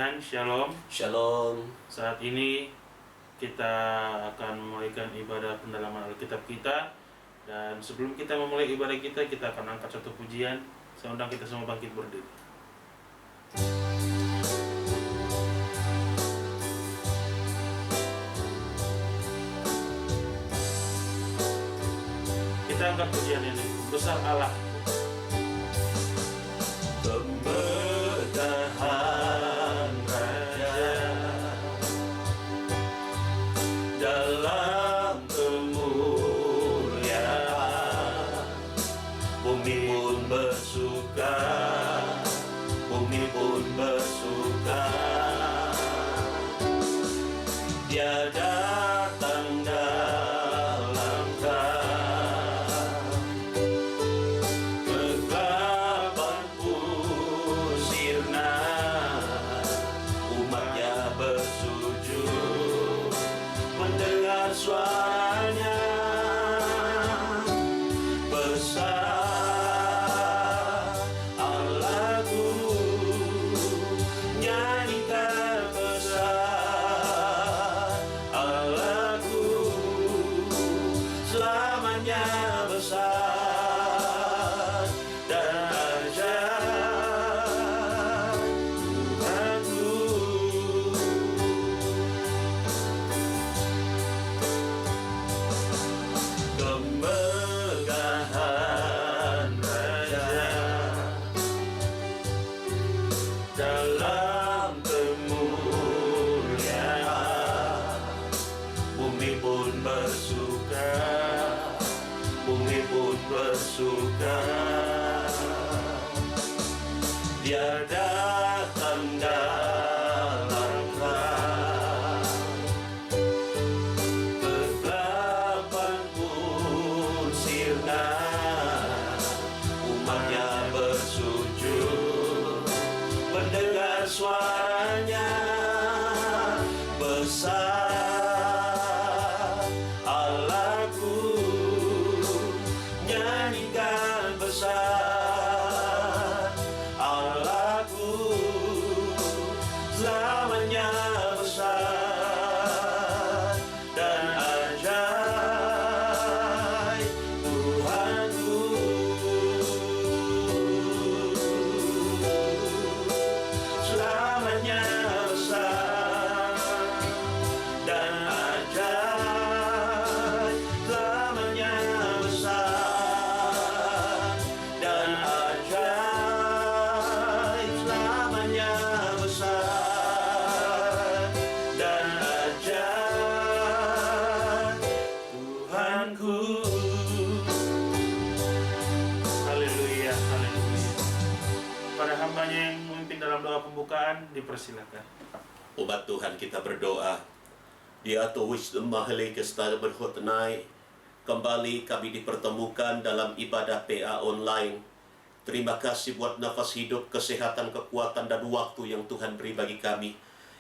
Tuhan, Shalom. Shalom. Saat ini kita akan memulaikan ibadah pendalaman Alkitab kita. Dan sebelum kita memulai ibadah kita akan angkat satu pujian. Saya undang kita semua bangkit berdiri. Kita angkat pujian ini. Besar Allah. Kemegahan Raja dalam kemuliaan, bumi pun bersuka, bumi pun bersuka. Dia datang dalam kegelapan pun sirna, umatnya bersujud mendengar suaranya. Besar Allahku, nyanyikan besar Allahku, selamanya besar dan ajaib Tuhanku. Kemegahan Raja dalam kemuliaan, bumi pun bersuka, bumi pun bersuka. Dia datang dalam kegelapan pun sirna, umatnya bersujud mendengar suaranya. Besar Allahku, nyanyikan besar Allahku, selamanya besar dan ajaib Tuhanku. Selamanya besar dan ajaib, selamanya besar dan ajaib, selamanya besar dan ajaib Tuhanku. Haleluya, haleluya. Para hambanya yang memimpin dalam doa pembukaan, dipersilakan. Umat Tuhan, kita berdoa. Dia atau wisdom mahali kestada berhutnai. Kembali kami dipertemukan dalam ibadah PA online. Terima kasih buat nafas hidup, kesehatan, kekuatan, dan waktu yang Tuhan beri bagi kami.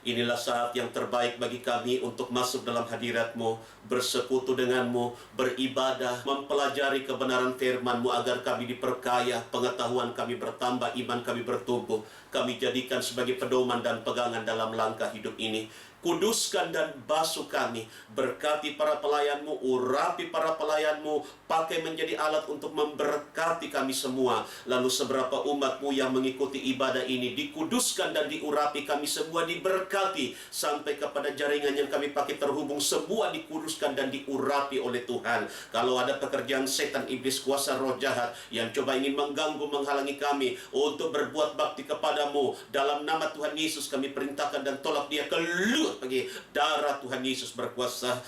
Inilah saat yang terbaik bagi kami untuk masuk dalam hadirat-Mu, bersekutu dengan-Mu, beribadah, mempelajari kebenaran firman-Mu agar kami diperkaya, pengetahuan kami bertambah, iman kami bertumbuh. Kami jadikan sebagai pedoman dan pegangan dalam langkah hidup ini. Kuduskan dan basuh kami, berkati para pelayan-Mu, urapi para pelayan-Mu, pakai menjadi alat untuk memberkati kami semua. Lalu seberapa umat-Mu yang mengikuti ibadah ini, dikuduskan dan diurapi, kami semua diberkati, sampai kepada jaringan yang kami pakai terhubung, semua dikuduskan dan diurapi oleh Tuhan. Kalau ada pekerjaan setan, iblis, kuasa roh jahat yang coba ingin mengganggu, menghalangi kami untuk berbuat bakti kepadamu, dalam nama Tuhan Yesus kami perintahkan dan tolak dia keluar bagi darah Tuhan Yesus berkuasa.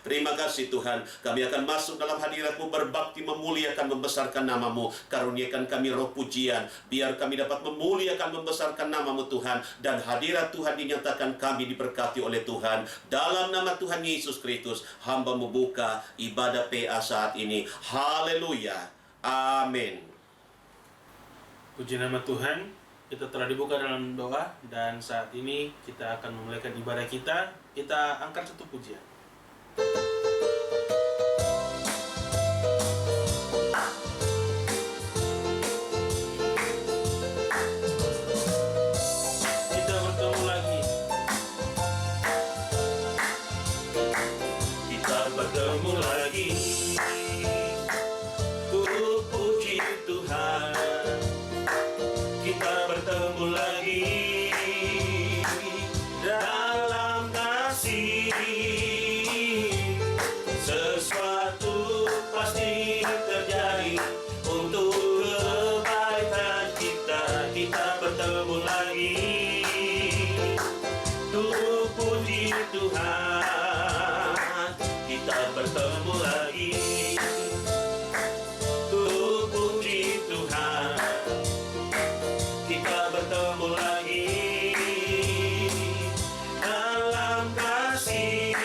Terima kasih Tuhan, kami akan masuk dalam hadirat-Mu, berbakti, memuliakan, membesarkan nama-Mu. Karuniakan kami roh pujian, biar kami dapat memuliakan, membesarkan nama-Mu Tuhan, dan hadirat Tuhan dinyatakan kami diberkati oleh Tuhan. Dalam nama Tuhan Yesus Kristus, hamba membuka ibadah PA saat ini. Haleluya, amin. Puji nama Tuhan. Kita telah dibuka dalam doa, dan saat ini kita akan memulaikan ibadah kita. Kita angkat satu pujian. bertemu lagi. Ku puji Tuhan, kita bertemu lagi dalam kasih. Sesuatu pasti terjadi untuk kebaikan kita. Kita bertemu lagi. Tuh puji Tuhan, kita bertemu lagi. Tuh puji Tuhan, kita bertemu lagi dalam kasih.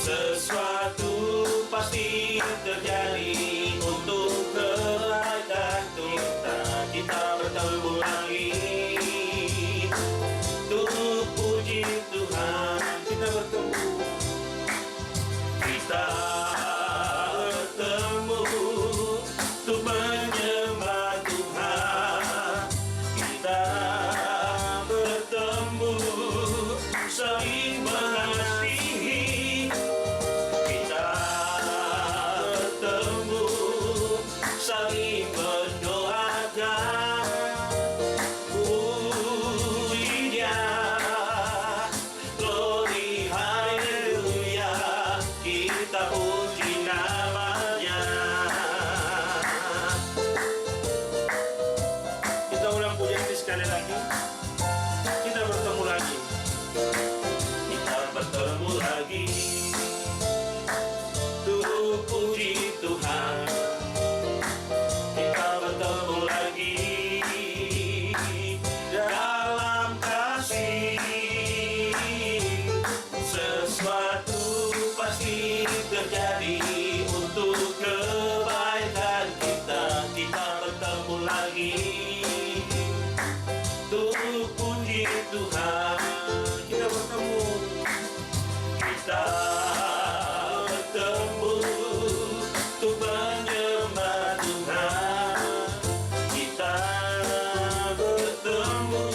Sesuatu pasti terjadi untuk kebaikan kita. Kita bertemu lagi. Tuh puji Tuhan, kita bertemu. Kita bertemu untuk menyembah Tuhan. Kita bertemu saling mengasihi. Kita bertemu saling mendoakan. Puji Dia, glory, haleluya, kita puji namanya. Kita ulang pujian ini sekali lagi. Kita bertemu lagi. Kita bertemu lagi. Tuh puji Tuhan, kita bertemu lagi dalam kasih. Sesuatu pasti terjadi untuk kebaikan kita. Kita bertemu lagi. Tuh puji Tuhan, kita bertemu. Kita bertemu untuk menyembah Tuhan. Kita bertemu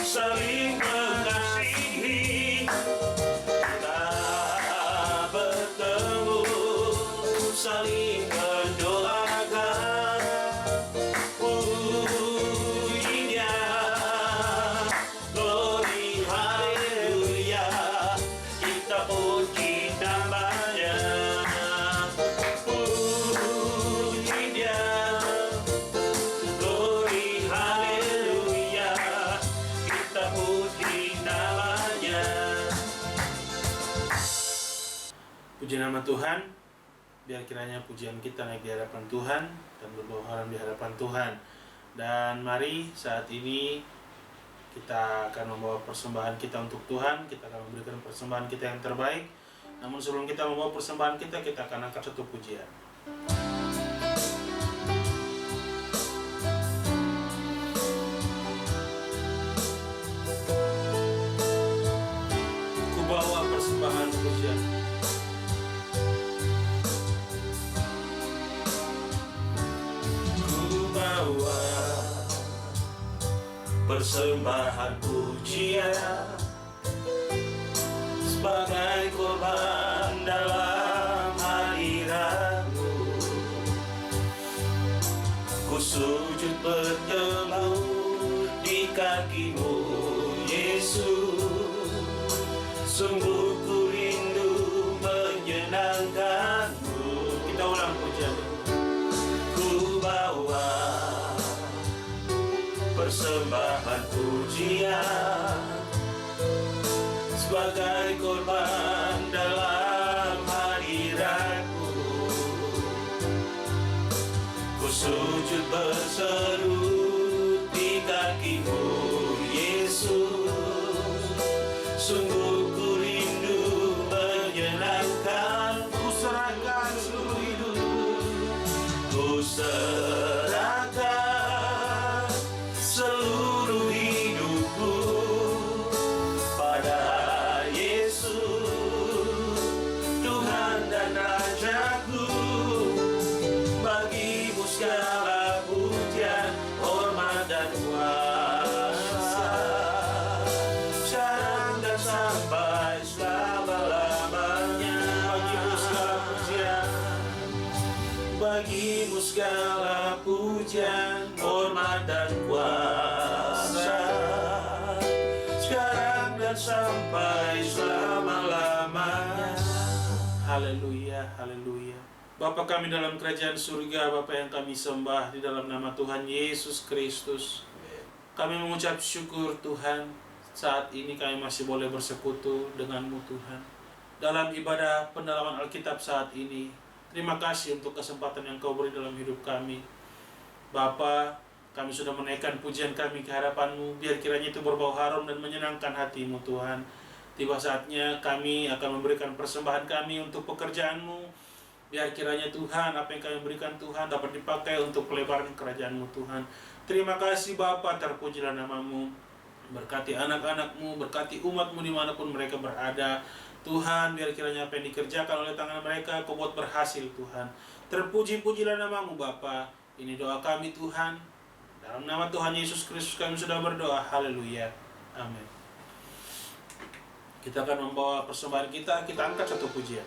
saling mengasihi. Kita bertemu saling mendoakan. Puji Dia, glory, haleluya, kita puji namanya. Puji Dia, glory, haleluya, kita puji namanya. Puji nama Tuhan. Biar kiranya pujian kita naik di hadapan Tuhan dan berbawa harum di hadapan Tuhan. Dan mari saat ini kita akan membawa persembahan kita untuk Tuhan. Kita akan memberikan persembahan kita yang terbaik. Namun sebelum kita membawa persembahan kita akan angkat satu pujian. Ku bawa persembahan pujian. Bawa persembahan pujian sebagai korban dalam hadirat-Mu. Ku sujud bertemu di kaki-Mu, Yesus. Sungguh ku rindu menyenangkan-Mu. Kita ulang pujian. Ku bawa persembahan pujian sebagai korban dalam hadirat-Mu. Ku sujud berseru di kaki-Mu, Yesus. Sungguh ku rindu bagimu segala pujian, hormat dan kuasa, sekarang dan sampai selama-lamanya. Haleluya, haleluya. Bapa kami dalam kerajaan surga, Bapa yang kami sembah di dalam nama Tuhan Yesus Kristus, kami mengucap syukur Tuhan, saat ini kami masih boleh bersekutu dengan-Mu Tuhan dalam ibadah pendalaman Alkitab saat ini. Terima kasih untuk kesempatan yang Kau beri dalam hidup kami. Bapa, kami sudah menaikkan pujian kami ke hadapan-Mu, biar kiranya itu berbau harum dan menyenangkan hati-Mu Tuhan. Tiba saatnya kami akan memberikan persembahan kami untuk pekerjaan-Mu. Biar kiranya Tuhan, apa yang kami berikan Tuhan dapat dipakai untuk pelebaran kerajaan-Mu Tuhan. Terima kasih Bapa, terpujilah nama-Mu. Berkati anak-anak-Mu, berkati umat-Mu dimanapun mereka berada. Tuhan, biar kiranya apa yang dikerjakan oleh tangan mereka Kau buat berhasil Tuhan. Terpuji-pujilah nama-Mu Bapa. Ini doa kami Tuhan. Dalam nama Tuhan Yesus Kristus kami sudah berdoa. Haleluya. Amin. Kita akan membawa persembahan kita angkat satu pujian.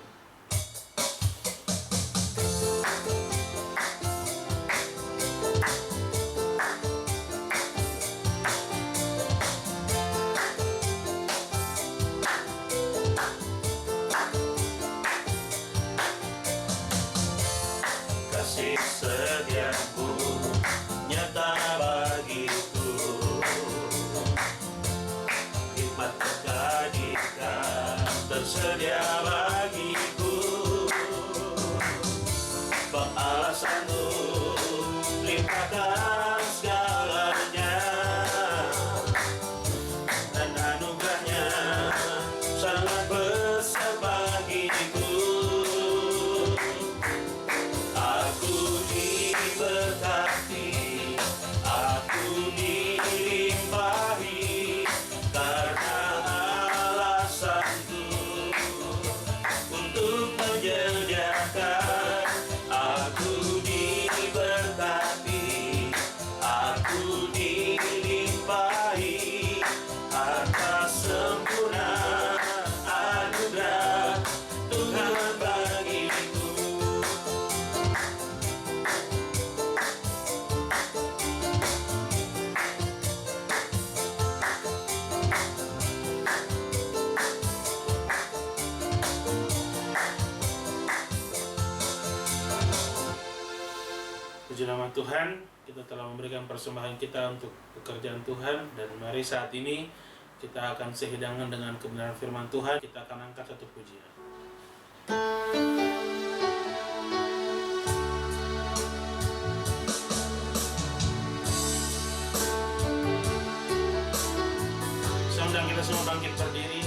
Kasih setiamu nyata bagiku, hikmat kebajikan tersedia bagiku. Balasanmu limpahkan segalanya, dan anugerahnya sangat besar bagiku. Berkati, aku dilimpahi karena alasanku untuk menyediakan. Aku diberkati, aku dilimpahi harta sempurna anugerah Tuhan bagiku. Puji nama Tuhan, kita telah memberikan persembahan kita untuk pekerjaan Tuhan. Dan mari saat ini kita akan sehidangan dengan kebenaran firman Tuhan. Kita akan angkat satu pujian. Saya undang kita semua bangkit berdiri.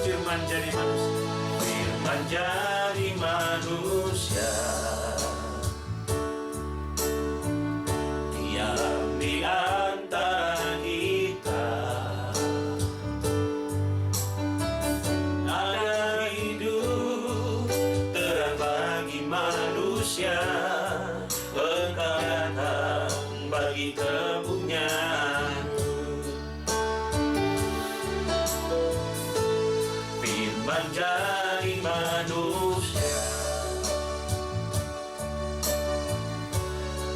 Firman jadi manusia, firman jadi manusia, diam di antara kita. Ada hidup terang bagi manusia, Engkau datang bagi kepunyaan. Menjadi manusia,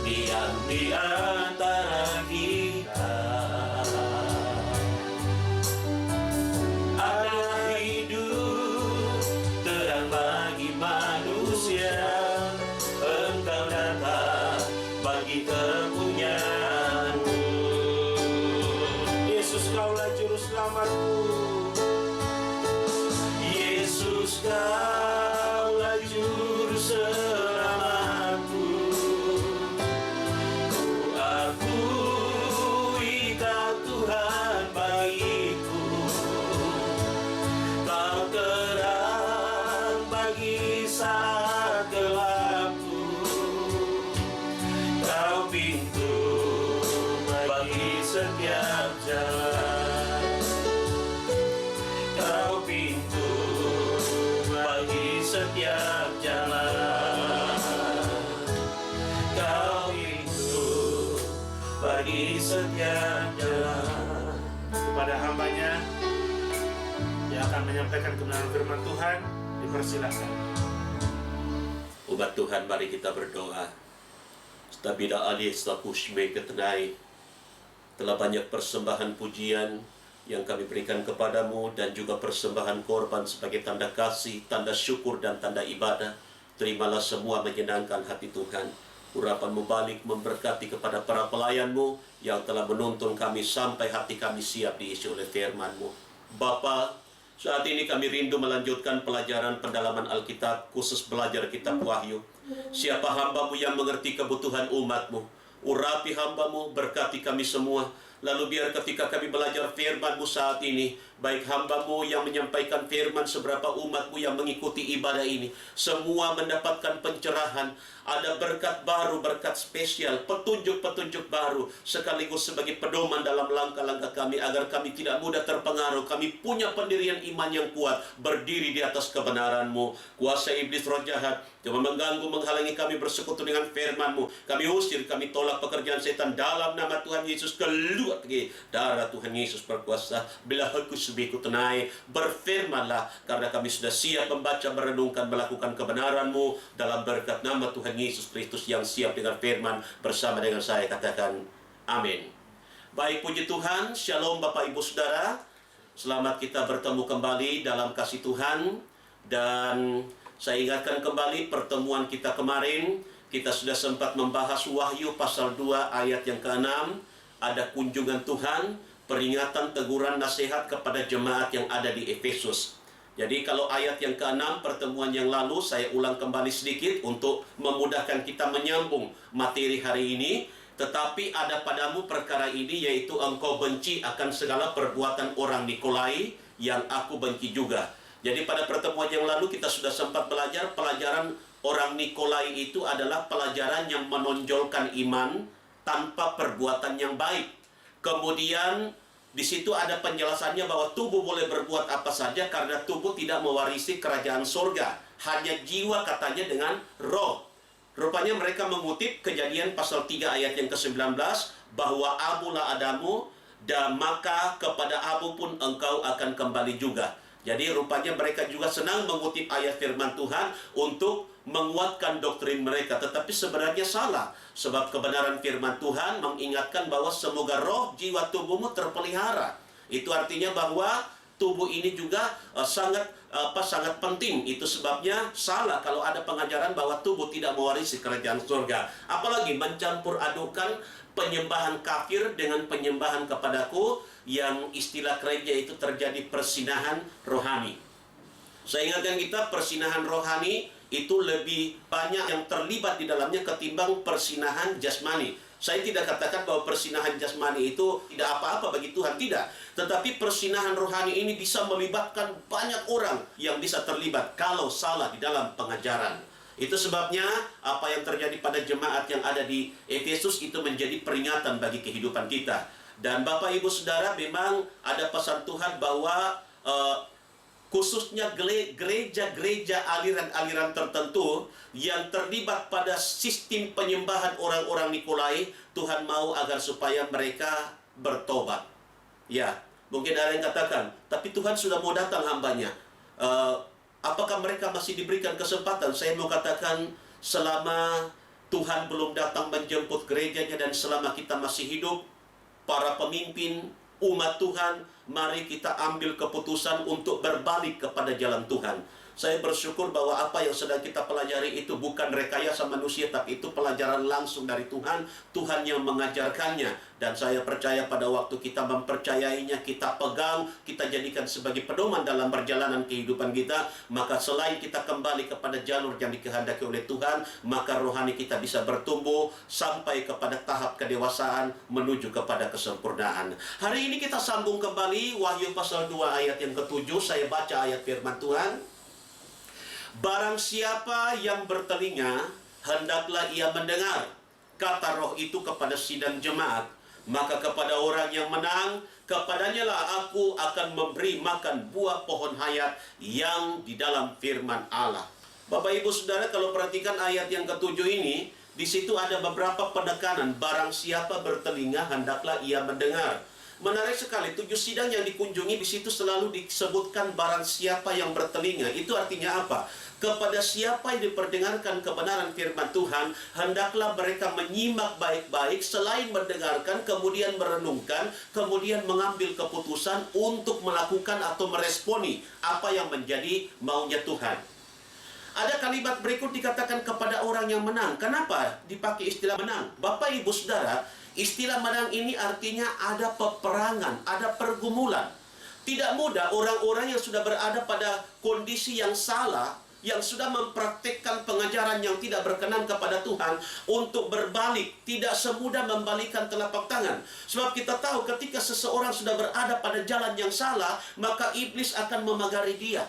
diam di antara kita. Ada hidup terang bagi manusia, Engkau datang bagi kepunyaan-Mu. Yesus, Kaulah juru selamatku. Yesus, Kaulah juru selamatku. Ku akui Kau Tuhan bagiku. Kau terang bagi saat gelapku. Kau pintu bagi setiap jalan. Kau pintu bagi setiap jalan. Kau pintu bagi setiap jalan. Kepada hambanya yang akan menyampaikan kebenaran firman Tuhan. Dipersilakan. Umat Tuhan, mari kita berdoa. Stabila alih stapushme ketenai. Telah banyak persembahan pujian yang kami berikan kepadamu dan juga persembahan korban sebagai tanda kasih, tanda syukur dan tanda ibadah. Terimalah semua menyenangkan hati Tuhan. Urapan-Mu balik memberkati kepada para pelayan-Mu yang telah menuntun kami sampai hati kami siap diisi oleh firman-Mu. Bapa, saat ini kami rindu melanjutkan pelajaran pendalaman Alkitab, khusus belajar kitab Wahyu. Siapa hamba-Mu yang mengerti kebutuhan umat-Mu? Urapi hamba-Mu, berkati kami semua. Lalu biar ketika kami belajar firman-Mu saat ini, baik hamba-Mu yang menyampaikan firman, seberapa umat-Mu yang mengikuti ibadah ini, semua mendapatkan pencerahan. Ada berkat baru, berkat spesial, petunjuk-petunjuk baru, sekaligus sebagai pedoman dalam langkah-langkah kami, agar kami tidak mudah terpengaruh. Kami punya pendirian iman yang kuat, berdiri di atas kebenaran-Mu. Kuasa iblis roh jahat yang mengganggu, menghalangi kami bersekutu dengan firman-Mu, kami usir, kami tolak pekerjaan setan dalam nama Tuhan Yesus. Keluar pergi darah Tuhan Yesus berkuasa. Bila aku subiku tenai, berfirmanlah, karena kami sudah siap membaca, merenungkan, melakukan kebenaran-Mu dalam berkat nama Tuhan Yesus Kristus yang siap dengan firman bersama dengan saya. Katakan amin. Baik, puji Tuhan. Shalom Bapak Ibu Saudara. Selamat kita bertemu kembali dalam kasih Tuhan. Dan saya ingatkan kembali pertemuan kita kemarin, kita sudah sempat membahas Wahyu pasal 2 ayat yang ke-6. Ada kunjungan Tuhan, peringatan, teguran, nasihat kepada jemaat yang ada di Efesus. Jadi kalau ayat yang ke-6 pertemuan yang lalu, saya ulang kembali sedikit untuk memudahkan kita menyambung materi hari ini. Tetapi ada padamu perkara ini, yaitu engkau benci akan segala perbuatan orang Nikolai yang aku benci juga. Jadi pada pertemuan yang lalu kita sudah sempat belajar pelajaran orang Nikolai itu adalah pelajaran yang menonjolkan iman tanpa perbuatan yang baik. Kemudian di situ ada penjelasannya bahwa tubuh boleh berbuat apa saja karena tubuh tidak mewarisi kerajaan surga. Hanya jiwa katanya dengan roh. Rupanya mereka mengutip Kejadian pasal 3 ayat yang ke-19 bahwa Abulah Adamu dan maka kepada Abu pun engkau akan kembali juga. Jadi rupanya mereka juga senang mengutip ayat firman Tuhan untuk menguatkan doktrin mereka. Tetapi sebenarnya salah. Sebab kebenaran firman Tuhan mengingatkan bahwa semoga roh, jiwa, tubuhmu terpelihara. Itu artinya bahwa tubuh ini juga sangat penting. Itu sebabnya salah kalau ada pengajaran bahwa tubuh tidak mewarisi kerajaan surga. Apalagi mencampur adukan penyembahan kafir dengan penyembahan kepadaku, yang istilah gereja itu terjadi persinahan rohani. Saya ingatkan kita, persinahan rohani itu lebih banyak yang terlibat di dalamnya ketimbang persinahan jasmani. Saya tidak katakan bahwa persinahan jasmani itu tidak apa-apa bagi Tuhan, tidak. Tetapi persinahan rohani ini bisa melibatkan banyak orang yang bisa terlibat kalau salah di dalam pengajaran. Itu sebabnya apa yang terjadi pada jemaat yang ada di Efesus itu menjadi peringatan bagi kehidupan kita. Dan Bapak Ibu Saudara, memang ada pesan Tuhan bahwa khususnya gereja-gereja aliran-aliran tertentu yang terlibat pada sistem penyembahan orang-orang Nikolai, Tuhan mau agar supaya mereka bertobat. Ya, mungkin ada yang katakan, tapi Tuhan sudah mau datang hambanya. Apakah mereka masih diberikan kesempatan? Saya mau katakan, selama Tuhan belum datang menjemput gerejanya dan selama kita masih hidup, para pemimpin umat Tuhan, mari kita ambil keputusan untuk berbalik kepada jalan Tuhan. Saya bersyukur bahwa apa yang sedang kita pelajari itu bukan rekayasa manusia, tapi itu pelajaran langsung dari Tuhan. Tuhan yang mengajarkannya. Dan saya percaya pada waktu kita mempercayainya, kita pegang, kita jadikan sebagai pedoman dalam perjalanan kehidupan kita, maka selain kita kembali kepada jalur yang dikehendaki oleh Tuhan, maka rohani kita bisa bertumbuh sampai kepada tahap kedewasaan menuju kepada kesempurnaan. Hari ini kita sambung kembali Wahyu pasal 2 ayat yang ke-7. Saya baca ayat firman Tuhan. Barang siapa yang bertelinga, hendaklah ia mendengar kata roh itu kepada sidang jemaat. Maka kepada orang yang menang, kepadanya lah aku akan memberi makan buah pohon hayat yang di dalam firman Allah. Bapak Ibu Saudara, kalau perhatikan ayat yang ke-7 ini, di situ ada beberapa penekanan. Barang siapa bertelinga, hendaklah ia mendengar. Menarik sekali, 7 sidang yang dikunjungi di situ selalu disebutkan barang siapa yang bertelinga. Itu artinya apa? Kepada siapa yang diperdengarkan kebenaran firman Tuhan, hendaklah mereka menyimak baik-baik, selain mendengarkan, kemudian merenungkan, kemudian mengambil keputusan untuk melakukan atau meresponi apa yang menjadi maunya Tuhan. Ada kalimat berikut dikatakan kepada orang yang menang. Kenapa dipakai istilah menang? Bapak Ibu Saudara, istilah menang ini artinya ada peperangan, ada pergumulan. Tidak mudah orang-orang yang sudah berada pada kondisi yang salah, yang sudah mempraktikkan pengajaran yang tidak berkenan kepada Tuhan, untuk berbalik. Tidak semudah membalikkan telapak tangan. Sebab kita tahu ketika seseorang sudah berada pada jalan yang salah, maka iblis akan memagari dia.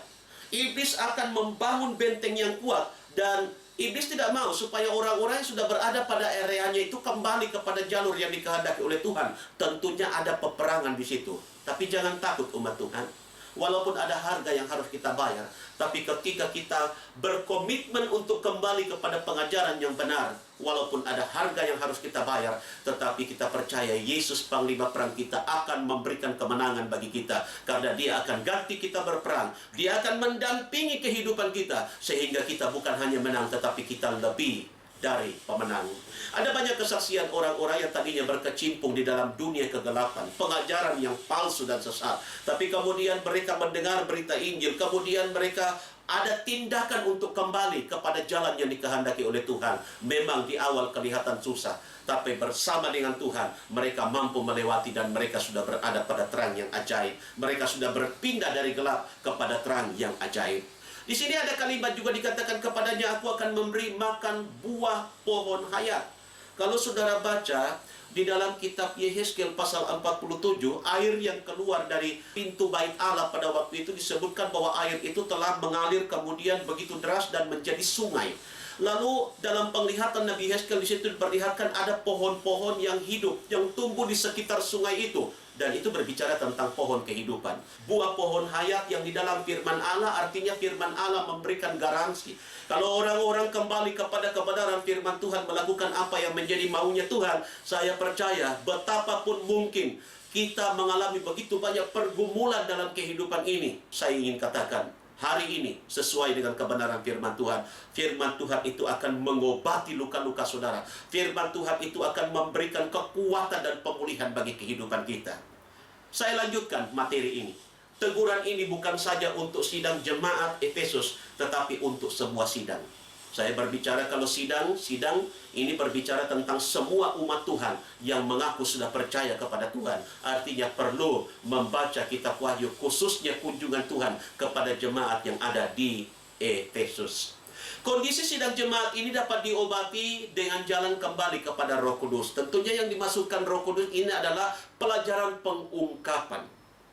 Iblis akan membangun benteng yang kuat, dan iblis tidak mau supaya orang-orang yang sudah berada pada areanya itu kembali kepada jalur yang dikehendaki oleh Tuhan. Tentunya ada peperangan di situ. Tapi jangan takut umat Tuhan. Walaupun ada harga yang harus kita bayar, tapi ketika kita berkomitmen untuk kembali kepada pengajaran yang benar, walaupun ada harga yang harus kita bayar, tetapi kita percaya Yesus Panglima Perang kita akan memberikan kemenangan bagi kita. Karena Dia akan ganti kita berperang. Dia akan mendampingi kehidupan kita, sehingga kita bukan hanya menang, tetapi kita lebih dari pemenang. Ada banyak kesaksian orang-orang yang tadinya berkecimpung di dalam dunia kegelapan, pengajaran yang palsu dan sesat, tapi kemudian mereka mendengar berita Injil, kemudian mereka ada tindakan untuk kembali kepada jalan yang dikehendaki oleh Tuhan. Memang di awal kelihatan susah, tapi bersama dengan Tuhan mereka mampu melewati, dan mereka sudah berada pada terang yang ajaib. Mereka sudah berpindah dari gelap kepada terang yang ajaib. Di sini ada kalimat juga dikatakan kepadanya, aku akan memberi makan buah pohon hayat. Kalau saudara baca di dalam kitab Yehezkiel pasal 47, air yang keluar dari pintu bait Allah pada waktu itu disebutkan bahwa air itu telah mengalir kemudian begitu deras dan menjadi sungai. Lalu dalam penglihatan Nabi Yehezkiel di situ diperlihatkan ada pohon-pohon yang hidup yang tumbuh di sekitar sungai itu. Dan itu berbicara tentang pohon kehidupan. Buah pohon hayat yang di dalam firman Allah, artinya firman Allah memberikan garansi. Kalau orang-orang kembali kepada kebenaran firman Tuhan, melakukan apa yang menjadi maunya Tuhan, saya percaya betapapun mungkin kita mengalami begitu banyak pergumulan dalam kehidupan ini, saya ingin katakan, hari ini sesuai dengan kebenaran firman Tuhan. Firman Tuhan itu akan mengobati luka-luka saudara. Firman Tuhan itu akan memberikan kekuatan dan pemulihan bagi kehidupan kita. Saya lanjutkan materi ini. Teguran ini bukan saja untuk sidang jemaat Efesus, tetapi untuk semua sidang. Saya berbicara kalau sidang ini berbicara tentang semua umat Tuhan yang mengaku sudah percaya kepada Tuhan. Artinya perlu membaca kitab Wahyu, khususnya kunjungan Tuhan kepada jemaat yang ada di Efesus. Kondisi sidang jemaat ini dapat diobati dengan jalan kembali kepada Roh Kudus. Tentunya yang dimaksudkan Roh Kudus ini adalah pelajaran pengungkapan.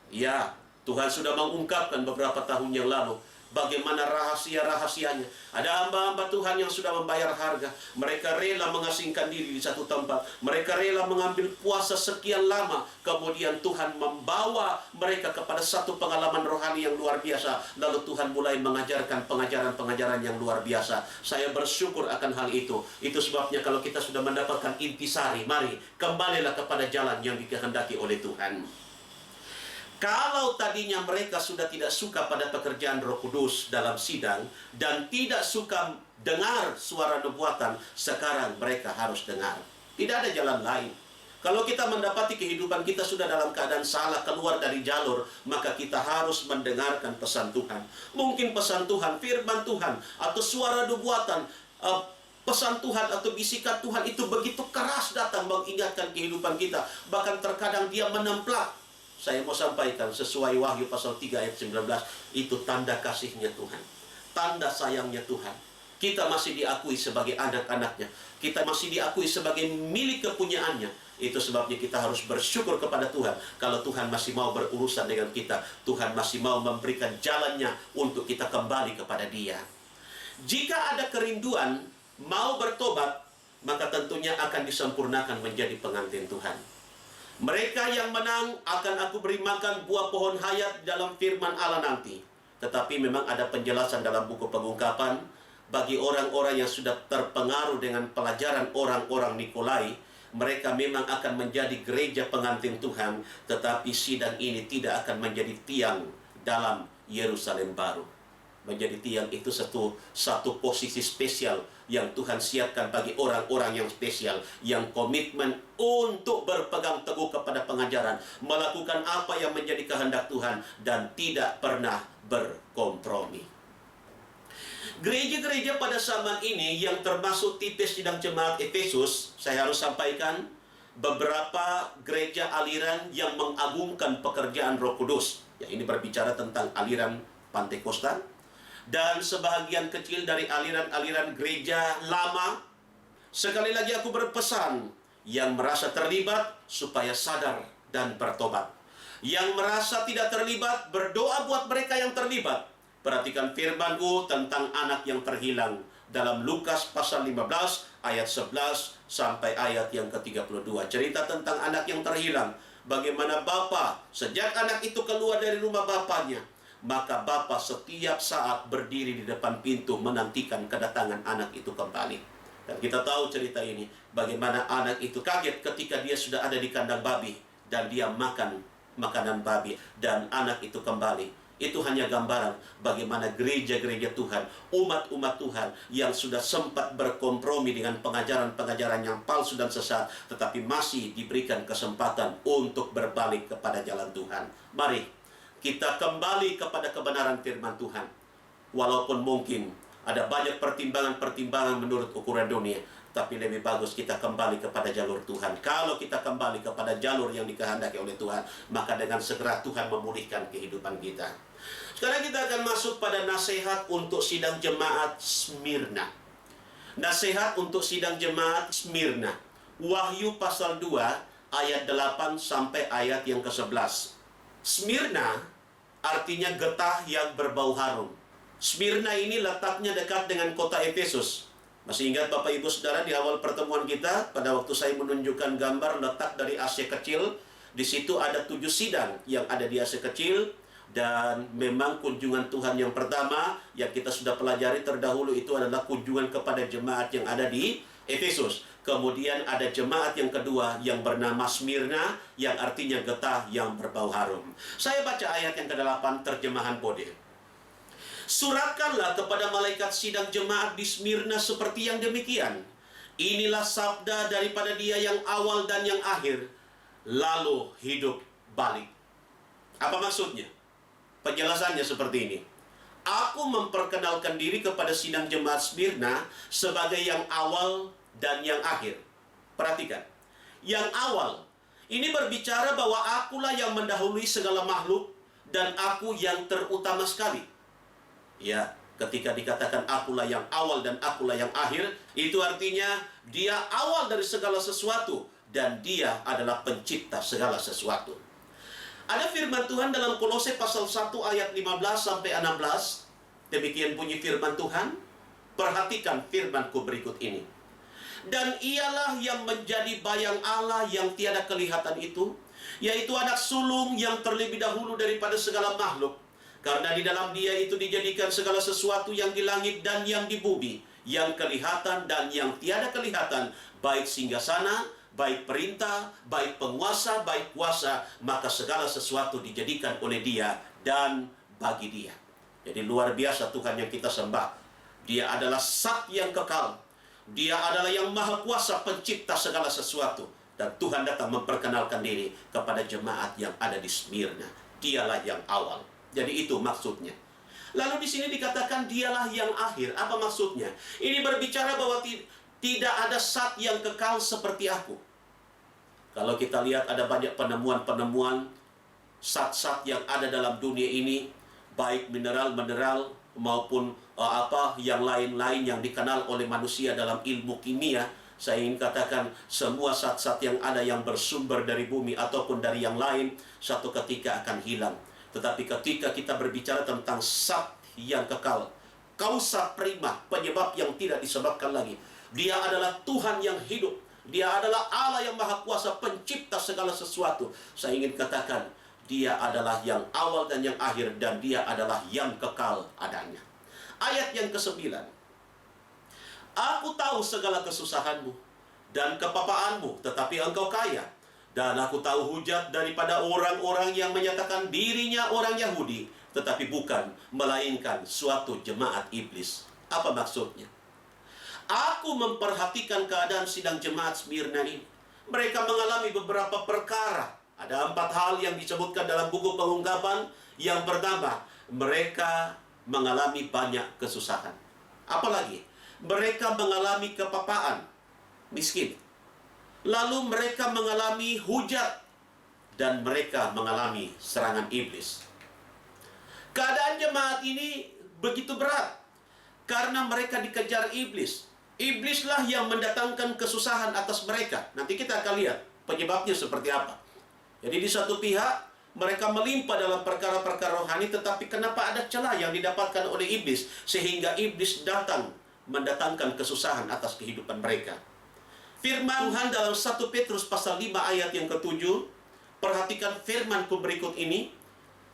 Ya, Tuhan sudah mengungkapkan beberapa tahun yang lalu bagaimana rahasia-rahasianya. Ada hamba-hamba Tuhan yang sudah membayar harga. Mereka rela mengasingkan diri di satu tempat. Mereka rela mengambil puasa sekian lama. Kemudian Tuhan membawa mereka kepada satu pengalaman rohani yang luar biasa. Lalu Tuhan mulai mengajarkan pengajaran-pengajaran yang luar biasa. Saya bersyukur akan hal itu. Itu sebabnya kalau kita sudah mendapatkan intisari, mari kembalilah kepada jalan yang dikehendaki oleh Tuhan. Kalau tadinya mereka sudah tidak suka pada pekerjaan Roh Kudus dalam sidang dan tidak suka dengar suara nubuatan, sekarang mereka harus dengar. Tidak ada jalan lain. Kalau kita mendapati kehidupan kita sudah dalam keadaan salah, keluar dari jalur, maka kita harus mendengarkan pesan Tuhan. Mungkin pesan Tuhan, firman Tuhan, atau suara nubuatan, pesan Tuhan atau bisikan Tuhan itu begitu keras datang mengingatkan kehidupan kita. Bahkan terkadang dia menemplak. Saya mau sampaikan sesuai Wahyu pasal 3 ayat 19, itu tanda kasihnya Tuhan, tanda sayangnya Tuhan. Kita masih diakui sebagai anak-anaknya, kita masih diakui sebagai milik kepunyaannya. Itu sebabnya kita harus bersyukur kepada Tuhan. Kalau Tuhan masih mau berurusan dengan kita, Tuhan masih mau memberikan jalannya untuk kita kembali kepada Dia. Jika ada kerinduan mau bertobat, maka tentunya akan disempurnakan menjadi pengantin Tuhan. Mereka yang menang akan aku beri makan buah pohon hayat dalam firman Allah nanti. Tetapi memang ada penjelasan dalam buku Pengungkapan bagi orang-orang yang sudah terpengaruh dengan pelajaran orang-orang Nikolai. Mereka memang akan menjadi gereja pengantin Tuhan, tetapi sidang ini tidak akan menjadi tiang dalam Yerusalem baru. Menjadi tiang itu satu posisi spesial yang Tuhan siapkan bagi orang-orang yang spesial, yang komitmen untuk berpegang teguh kepada pengajaran, melakukan apa yang menjadi kehendak Tuhan, dan tidak pernah berkompromi. Gereja-gereja pada zaman ini yang termasuk tipe sidang jemaat Efesus, saya harus sampaikan, beberapa gereja aliran yang mengagungkan pekerjaan Roh Kudus. Ya, ini berbicara tentang aliran Pantekostal, dan sebahagian kecil dari aliran-aliran gereja lama. Sekali lagi aku berpesan, yang merasa terlibat supaya sadar dan bertobat. Yang merasa tidak terlibat, berdoa buat mereka yang terlibat. Perhatikan firman-Ku tentang anak yang terhilang dalam Lukas pasal 15 ayat 11 sampai ayat yang ke-32. Cerita tentang anak yang terhilang. Bagaimana bapa sejak anak itu keluar dari rumah bapaknya, maka bapa setiap saat berdiri di depan pintu menantikan kedatangan anak itu kembali. Dan kita tahu cerita ini, bagaimana anak itu kaget ketika dia sudah ada di kandang babi dan dia makan makanan babi dan anak itu kembali. Itu hanya gambaran bagaimana gereja-gereja Tuhan, umat-umat Tuhan yang sudah sempat berkompromi dengan pengajaran-pengajaran yang palsu dan sesat, tetapi masih diberikan kesempatan untuk berbalik kepada jalan Tuhan. Mari kita kembali kepada kebenaran firman Tuhan. Walaupun mungkin ada banyak pertimbangan-pertimbangan menurut ukuran dunia, tapi lebih bagus kita kembali kepada jalur Tuhan. Kalau kita kembali kepada jalur yang dikehendaki oleh Tuhan, maka dengan segera Tuhan memulihkan kehidupan kita. Sekarang kita akan masuk pada nasihat untuk sidang jemaat Smyrna. Nasihat untuk sidang jemaat Smyrna. Wahyu pasal 2 ayat 8 sampai ayat yang ke-11. Smyrna artinya getah yang berbau harum. Smyrna ini letaknya dekat dengan kota Efesus. Masih ingat Bapak Ibu Saudara di awal pertemuan kita, pada waktu saya menunjukkan gambar letak dari Asia Kecil. Di situ ada 7 sidang yang ada di Asia Kecil. Dan memang kunjungan Tuhan yang pertama yang kita sudah pelajari terdahulu itu adalah kunjungan kepada jemaat yang ada di Efesus. Kemudian ada jemaat yang kedua yang bernama Smyrna, yang artinya getah yang berbau harum. Saya baca ayat yang ke-8 terjemahan Bode. Suratkanlah kepada malaikat sidang jemaat di Smyrna seperti yang demikian. Inilah sabda daripada Dia yang awal dan yang akhir, lalu hidup balik. Apa maksudnya? Penjelasannya seperti ini. Aku memperkenalkan diri kepada sidang jemaat Smyrna sebagai yang awal dan yang akhir. Perhatikan. Yang awal, ini berbicara bahwa akulah yang mendahului segala makhluk dan aku yang terutama sekali. Ya, ketika dikatakan akulah yang awal dan akulah yang akhir, itu artinya Dia awal dari segala sesuatu dan Dia adalah pencipta segala sesuatu. Ada firman Tuhan dalam Kolose pasal 1 ayat 15 sampai 16. Demikian bunyi firman Tuhan. Perhatikan firmanku berikut ini. Dan ialah yang menjadi bayang Allah yang tiada kelihatan itu, yaitu anak sulung yang terlebih dahulu daripada segala makhluk. Karena di dalam Dia itu dijadikan segala sesuatu yang di langit dan yang di bumi, yang kelihatan dan yang tiada kelihatan, baik singgasana, baik perintah, baik penguasa, baik kuasa, maka segala sesuatu dijadikan oleh Dia dan bagi Dia. Jadi luar biasa Tuhan yang kita sembah. Dia adalah Zat yang kekal. Dia adalah yang maha kuasa, pencipta segala sesuatu. Dan Tuhan datang memperkenalkan diri kepada jemaat yang ada di Smyrna. Dialah yang awal. Jadi itu maksudnya. Lalu di sini dikatakan dialah yang akhir. Apa maksudnya? Ini berbicara bahwa tidak ada zat yang kekal seperti aku. Kalau kita lihat ada banyak penemuan-penemuan zat-zat yang ada dalam dunia ini, baik mineral-mineral maupun yang lain-lain yang dikenal oleh manusia dalam ilmu kimia. Saya ingin katakan semua zat-zat yang ada yang bersumber dari bumi ataupun dari yang lain satu ketika akan hilang. Tetapi ketika kita berbicara tentang zat yang kekal, kausa prima, penyebab yang tidak disebabkan lagi, Dia adalah Tuhan yang hidup. Dia adalah Allah yang maha kuasa, pencipta segala sesuatu. Saya ingin katakan, Dia adalah yang awal dan yang akhir, dan Dia adalah yang kekal adanya. Ayat yang ke-9. Aku tahu segala kesusahanmu dan kepapaanmu, tetapi engkau kaya. Dan aku tahu hujat daripada orang-orang yang menyatakan dirinya orang Yahudi, tetapi bukan, melainkan suatu jemaat iblis. Apa maksudnya? Aku memperhatikan keadaan sidang jemaat Smyrna ini. Mereka mengalami beberapa perkara. Ada 4 hal yang disebutkan dalam buku Pengungkapan. Yang pertama, mereka mengalami banyak kesusahan. Apalagi, mereka mengalami kepapaan, miskin. Lalu mereka mengalami hujat, dan mereka mengalami serangan iblis. Keadaan jemaat ini begitu berat, karena mereka dikejar iblis. Iblislah yang mendatangkan kesusahan atas mereka. Nanti kita akan lihat penyebabnya seperti apa. Jadi di satu pihak, mereka melimpah dalam perkara-perkara rohani, tetapi kenapa ada celah yang didapatkan oleh iblis, sehingga iblis datang mendatangkan kesusahan atas kehidupan mereka. Firman Tuhan dalam 1 Petrus pasal 5 ayat yang ke-7, perhatikan firmanku berikut ini,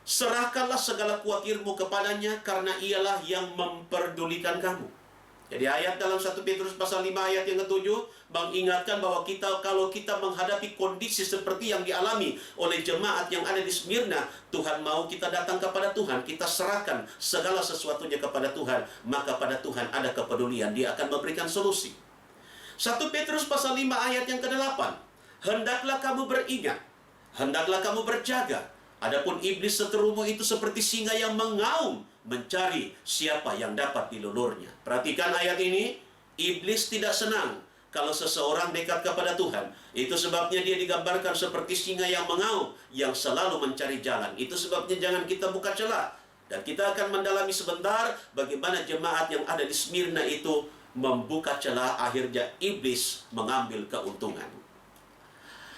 serahkanlah segala kuatirmu kepadanya, karena ialah yang memperdulikan kamu. Jadi ayat dalam 1 Petrus pasal 5 ayat yang ke-7 mengingatkan bahwa kalau kita menghadapi kondisi seperti yang dialami oleh jemaat yang ada di Smyrna, Tuhan mau kita datang kepada Tuhan, kita serahkan segala sesuatunya kepada Tuhan, maka pada Tuhan ada kepedulian, Dia akan memberikan solusi. 1 Petrus pasal 5 ayat yang ke-8, hendaklah kamu beringat, hendaklah kamu berjaga. Adapun iblis seterumu itu seperti singa yang mengaum, mencari siapa yang dapat dilulurnya. Perhatikan ayat ini, iblis tidak senang kalau seseorang dekat kepada Tuhan. Itu sebabnya dia digambarkan seperti singa yang mengaum, yang selalu mencari jalan. Itu sebabnya jangan kita buka celah. Dan kita akan mendalami sebentar bagaimana jemaat yang ada di Smyrna itu membuka celah, akhirnya iblis mengambil keuntungan.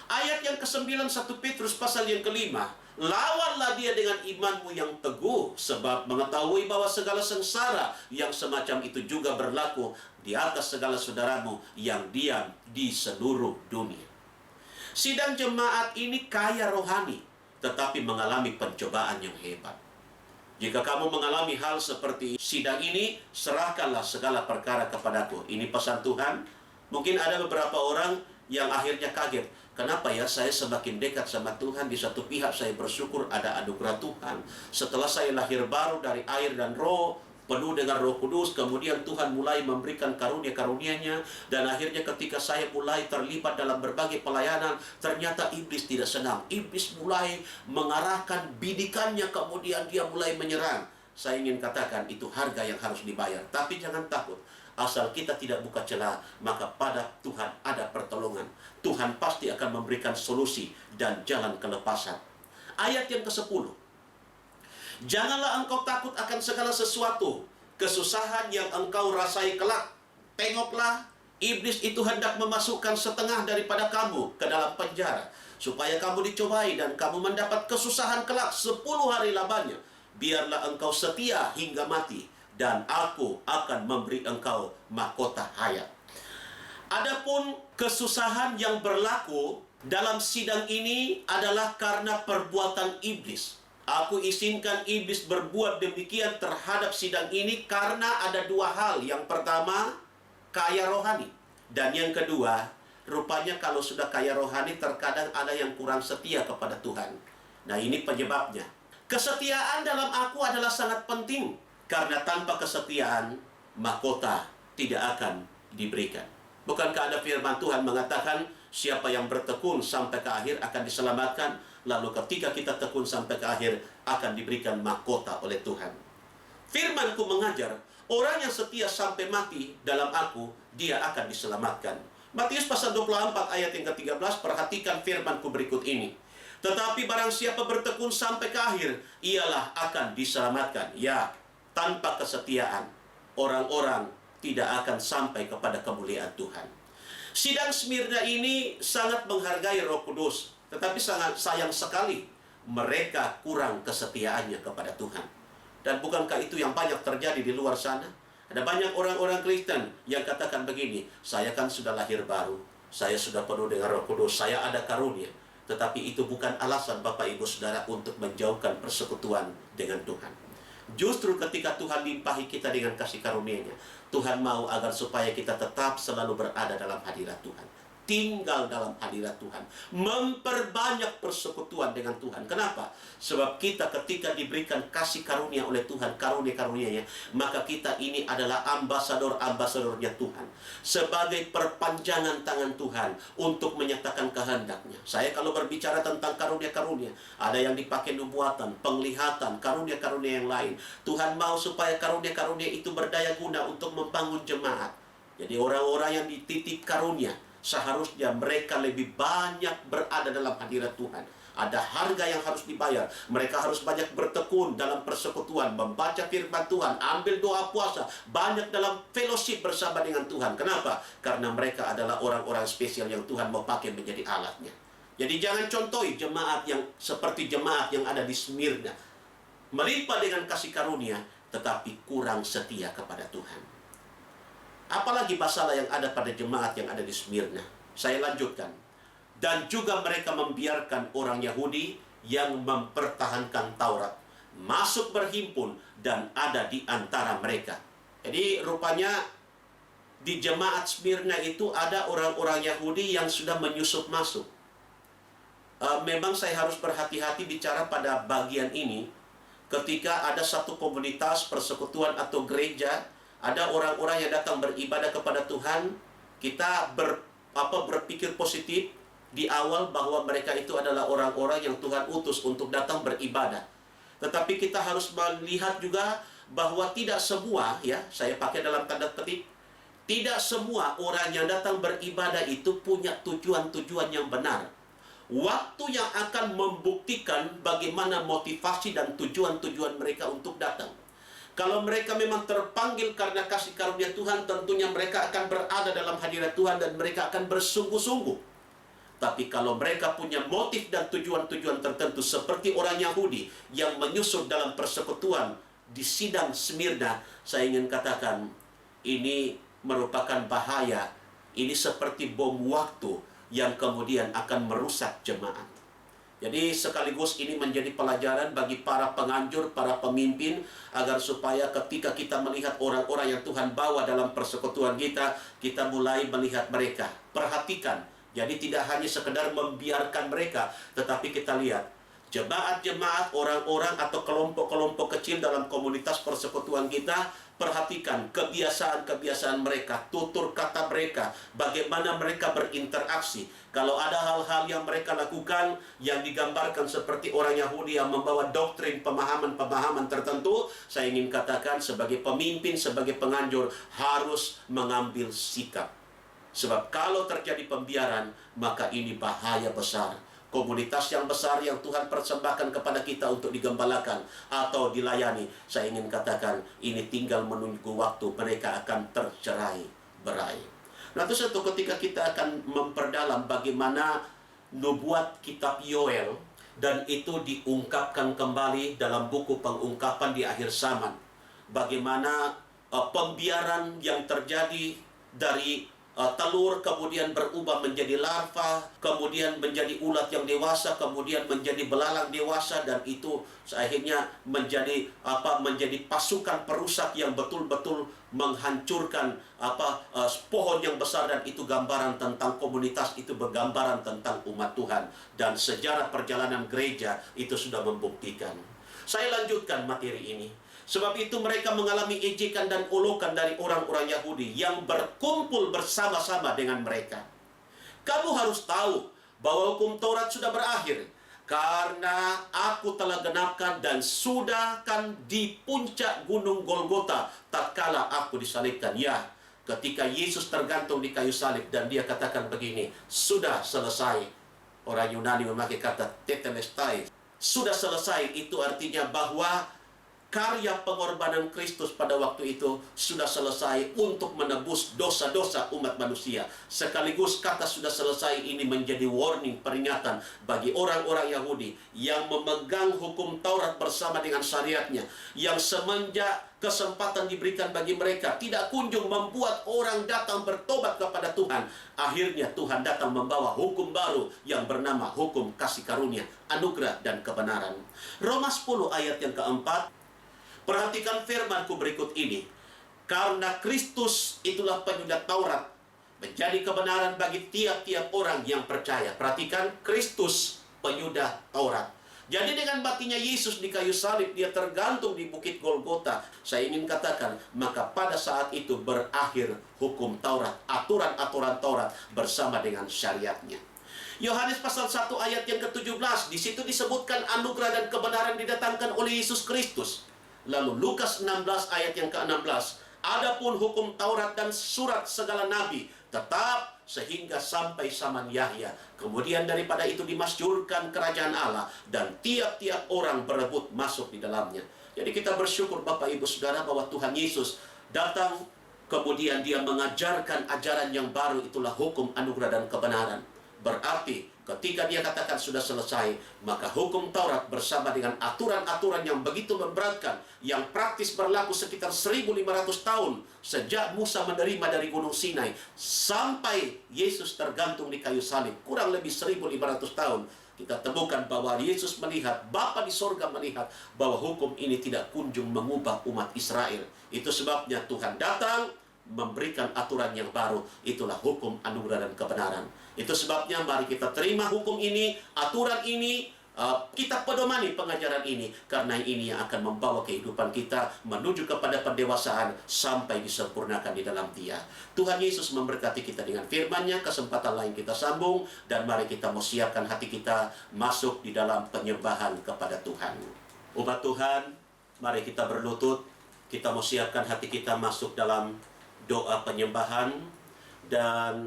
Ayat yang ke-9 1 Petrus pasal yang ke-5, lawanlah dia dengan imanmu yang teguh, sebab mengetahui bahwa segala sengsara yang semacam itu juga berlaku di atas segala saudaramu yang diam di seluruh dunia. Sidang jemaat ini kaya rohani, tetapi mengalami pencobaan yang hebat. Jika kamu mengalami hal seperti sidang ini, serahkanlah segala perkara kepadaku. Ini pesan Tuhan. Mungkin ada beberapa orang yang akhirnya kaget. Kenapa ya saya semakin dekat sama Tuhan? Di satu pihak saya bersyukur ada anugerah Tuhan. Setelah saya lahir baru dari air dan roh, penuh dengan Roh Kudus, kemudian Tuhan mulai memberikan karunia-karunia-Nya, dan akhirnya ketika saya mulai terlibat dalam berbagai pelayanan, ternyata iblis tidak senang. Iblis mulai mengarahkan bidikannya, kemudian dia mulai menyerang. Saya ingin katakan itu harga yang harus dibayar. Tapi jangan takut. Asal kita tidak buka celah, maka pada Tuhan ada pertolongan. Tuhan pasti akan memberikan solusi dan jalan kelepasan. Ayat yang ke-10. Janganlah engkau takut akan segala sesuatu, kesusahan yang engkau rasai kelak. Tengoklah, iblis itu hendak memasukkan setengah daripada kamu ke dalam penjara, supaya kamu dicobai dan kamu mendapat kesusahan kelak 10 hari lamanya. Biarlah engkau setia hingga mati, dan aku akan memberi engkau mahkota hayat. Adapun kesusahan yang berlaku dalam sidang ini adalah karena perbuatan iblis. Aku izinkan iblis berbuat demikian terhadap sidang ini karena ada 2 hal. Yang pertama, kaya rohani. Dan yang kedua, rupanya kalau sudah kaya rohani, terkadang ada yang kurang setia kepada Tuhan. Nah, ini penyebabnya. Kesetiaan dalam aku adalah sangat penting. Karena tanpa kesetiaan, mahkota tidak akan diberikan. Bukankah ada firman Tuhan mengatakan, siapa yang bertekun sampai ke akhir akan diselamatkan. Lalu ketika kita tekun sampai ke akhir, akan diberikan mahkota oleh Tuhan. Firmanku mengajar, orang yang setia sampai mati dalam aku, dia akan diselamatkan. Matius pasal 24 ayat yang ke-13, perhatikan firmanku berikut ini. Tetapi barang siapa bertekun sampai ke akhir, ialah akan diselamatkan. Ya, tanpa kesetiaan, orang-orang tidak akan sampai kepada kemuliaan Tuhan. Sidang Smyrna ini sangat menghargai Roh Kudus, tetapi sangat sayang sekali mereka kurang kesetiaannya kepada Tuhan. Dan bukankah itu yang banyak terjadi di luar sana? Ada banyak orang-orang Kristen yang katakan begini, saya kan sudah lahir baru, saya sudah penuh dengan Roh Kudus, saya ada karunia. Tetapi itu bukan alasan Bapak Ibu Saudara untuk menjauhkan persekutuan dengan Tuhan. Justru ketika Tuhan limpahi kita dengan kasih karunia-Nya, Tuhan mau agar supaya kita tetap selalu berada dalam hadirat Tuhan. tinggal dalam hadirat Tuhan, memperbanyak persekutuan dengan Tuhan. Kenapa? Sebab kita ketika diberikan kasih karunia oleh Tuhan, karunia-karunianya, maka kita ini adalah ambasador-ambasadornya Tuhan, sebagai perpanjangan tangan Tuhan untuk menyatakan kehendaknya. Saya kalau berbicara tentang karunia-karunia, ada yang dipakai nubuatan, penglihatan, karunia-karunia yang lain. Tuhan mau supaya karunia-karunia itu berdaya guna untuk membangun jemaat. Jadi orang-orang yang dititip karunia, seharusnya mereka lebih banyak berada dalam hadirat Tuhan. Ada harga yang harus dibayar. Mereka harus banyak bertekun dalam persekutuan, membaca firman Tuhan, ambil doa puasa, banyak dalam fellowship bersama dengan Tuhan. Kenapa? Karena mereka adalah orang-orang spesial yang Tuhan mau pakai menjadi alatnya. Jadi jangan contohi jemaat yang seperti jemaat yang ada di Smyrna, melimpah dengan kasih karunia, tetapi kurang setia kepada Tuhan. Apalagi masalah yang ada pada jemaat yang ada di Smyrna. Saya lanjutkan. Dan juga mereka membiarkan orang Yahudi yang mempertahankan Taurat masuk berhimpun dan ada di antara mereka. Jadi rupanya di jemaat Smyrna itu ada orang-orang Yahudi yang sudah menyusup masuk. Memang saya harus berhati-hati bicara pada bagian ini. Ketika ada satu komunitas persekutuan atau gereja, ada orang-orang yang datang beribadah kepada Tuhan, kita berpikir positif di awal bahwa mereka itu adalah orang-orang yang Tuhan utus untuk datang beribadah. Tetapi kita harus melihat juga bahwa tidak semua, ya, saya pakai dalam tanda petik, tidak semua orang yang datang beribadah itu punya tujuan-tujuan yang benar. Waktu yang akan membuktikan bagaimana motivasi dan tujuan-tujuan mereka untuk datang. Kalau mereka memang terpanggil karena kasih karunia Tuhan, tentunya mereka akan berada dalam hadirat Tuhan dan mereka akan bersungguh-sungguh. Tapi kalau mereka punya motif dan tujuan-tujuan tertentu seperti orang Yahudi yang menyusup dalam persekutuan di sidang Smyrna, saya ingin katakan ini merupakan bahaya. Ini seperti bom waktu yang kemudian akan merusak jemaat. Jadi sekaligus ini menjadi pelajaran bagi para penganjur, para pemimpin, agar supaya ketika kita melihat orang-orang yang Tuhan bawa dalam persekutuan kita, kita mulai melihat mereka. Perhatikan, jadi tidak hanya sekedar membiarkan mereka, tetapi kita lihat jemaat-jemaat, orang-orang atau kelompok-kelompok kecil dalam komunitas persekutuan kita. Perhatikan kebiasaan-kebiasaan mereka, tutur kata mereka, bagaimana mereka berinteraksi. Kalau ada hal-hal yang mereka lakukan yang digambarkan seperti orang Yahudi yang membawa doktrin, pemahaman-pemahaman tertentu, saya ingin katakan sebagai pemimpin, sebagai penganjur harus mengambil sikap. Sebab kalau terjadi pembiaran, maka ini bahaya besar. Komunitas yang besar yang Tuhan persembahkan kepada kita untuk digembalakan atau dilayani, saya ingin katakan ini tinggal menunggu waktu mereka akan tercerai berai. Nah, itu satu ketika kita akan memperdalam bagaimana nubuat kitab Yoel, dan itu diungkapkan kembali dalam buku pengungkapan di akhir zaman. Bagaimana pembiaran yang terjadi dari telur kemudian berubah menjadi larva, kemudian menjadi ulat yang dewasa, kemudian menjadi belalang dewasa, dan itu akhirnya menjadi pasukan perusak yang betul-betul menghancurkan pohon yang besar, dan itu gambaran tentang komunitas, itu bergambaran tentang umat Tuhan, dan sejarah perjalanan gereja itu sudah membuktikan. Saya lanjutkan materi ini. Sebab itu mereka mengalami ejekan dan olokan dari orang-orang Yahudi yang berkumpul bersama-sama dengan mereka. Kamu harus tahu bahwa hukum Taurat sudah berakhir, karena aku telah genapkan dan sudah kan di puncak gunung Golgota tatkala aku disalibkan. Ya, ketika Yesus tergantung di kayu salib dan dia katakan begini, sudah selesai. Orang Yunani memakai kata tetelestai. Sudah selesai, itu artinya bahwa karya pengorbanan Kristus pada waktu itu sudah selesai untuk menebus dosa-dosa umat manusia. Sekaligus kata sudah selesai ini menjadi warning, peringatan bagi orang-orang Yahudi yang memegang hukum Taurat bersama dengan syariatnya, yang semenjak kesempatan diberikan bagi mereka tidak kunjung membuat orang datang bertobat kepada Tuhan. Akhirnya Tuhan datang membawa hukum baru yang bernama hukum kasih karunia, anugerah dan kebenaran. Roma 10 ayat yang keempat. Perhatikan firmanku berikut ini. Karena Kristus itulah penyudah Taurat menjadi kebenaran bagi tiap-tiap orang yang percaya. Perhatikan, Kristus penyudah Taurat. Jadi dengan matinya Yesus di kayu salib, dia tergantung di bukit Golgota. Saya ingin katakan, maka pada saat itu berakhir hukum Taurat, aturan-aturan Taurat bersama dengan syariatnya. Yohanes pasal 1 ayat yang ke-17, di situ disebutkan anugerah dan kebenaran didatangkan oleh Yesus Kristus. Lalu Lukas 16 ayat yang ke-16, adapun hukum Taurat dan surat segala nabi tetap sehingga sampai zaman Yahya. Kemudian daripada itu dimasyhurkan kerajaan Allah, dan tiap-tiap orang berebut masuk di dalamnya. Jadi kita bersyukur Bapak Ibu Saudara bahwa Tuhan Yesus datang, kemudian dia mengajarkan ajaran yang baru, itulah hukum, anugerah, dan kebenaran. Berarti ketika dia katakan sudah selesai, maka hukum Taurat bersama dengan aturan-aturan yang begitu memberatkan, yang praktis berlaku sekitar 1500 tahun sejak Musa menerima dari Gunung Sinai sampai Yesus tergantung di kayu salib, kurang lebih 1500 tahun. Kita temukan bahwa Yesus melihat, Bapa di sorga melihat bahwa hukum ini tidak kunjung mengubah umat Israel. Itu sebabnya Tuhan datang memberikan aturan yang baru, itulah hukum, anugerah, dan kebenaran. Itu sebabnya mari kita terima hukum ini, aturan ini, kita pedomani pengajaran ini, karena ini yang akan membawa kehidupan kita menuju kepada pendewasaan sampai disempurnakan di dalam Dia. Tuhan Yesus memberkati kita dengan firman-Nya. Kesempatan lain kita sambung, dan mari kita mau siapkan hati kita masuk di dalam penyembahan kepada Tuhan. Umat Tuhan, mari kita berlutut, kita mau siapkan hati kita masuk dalam doa penyembahan. Dan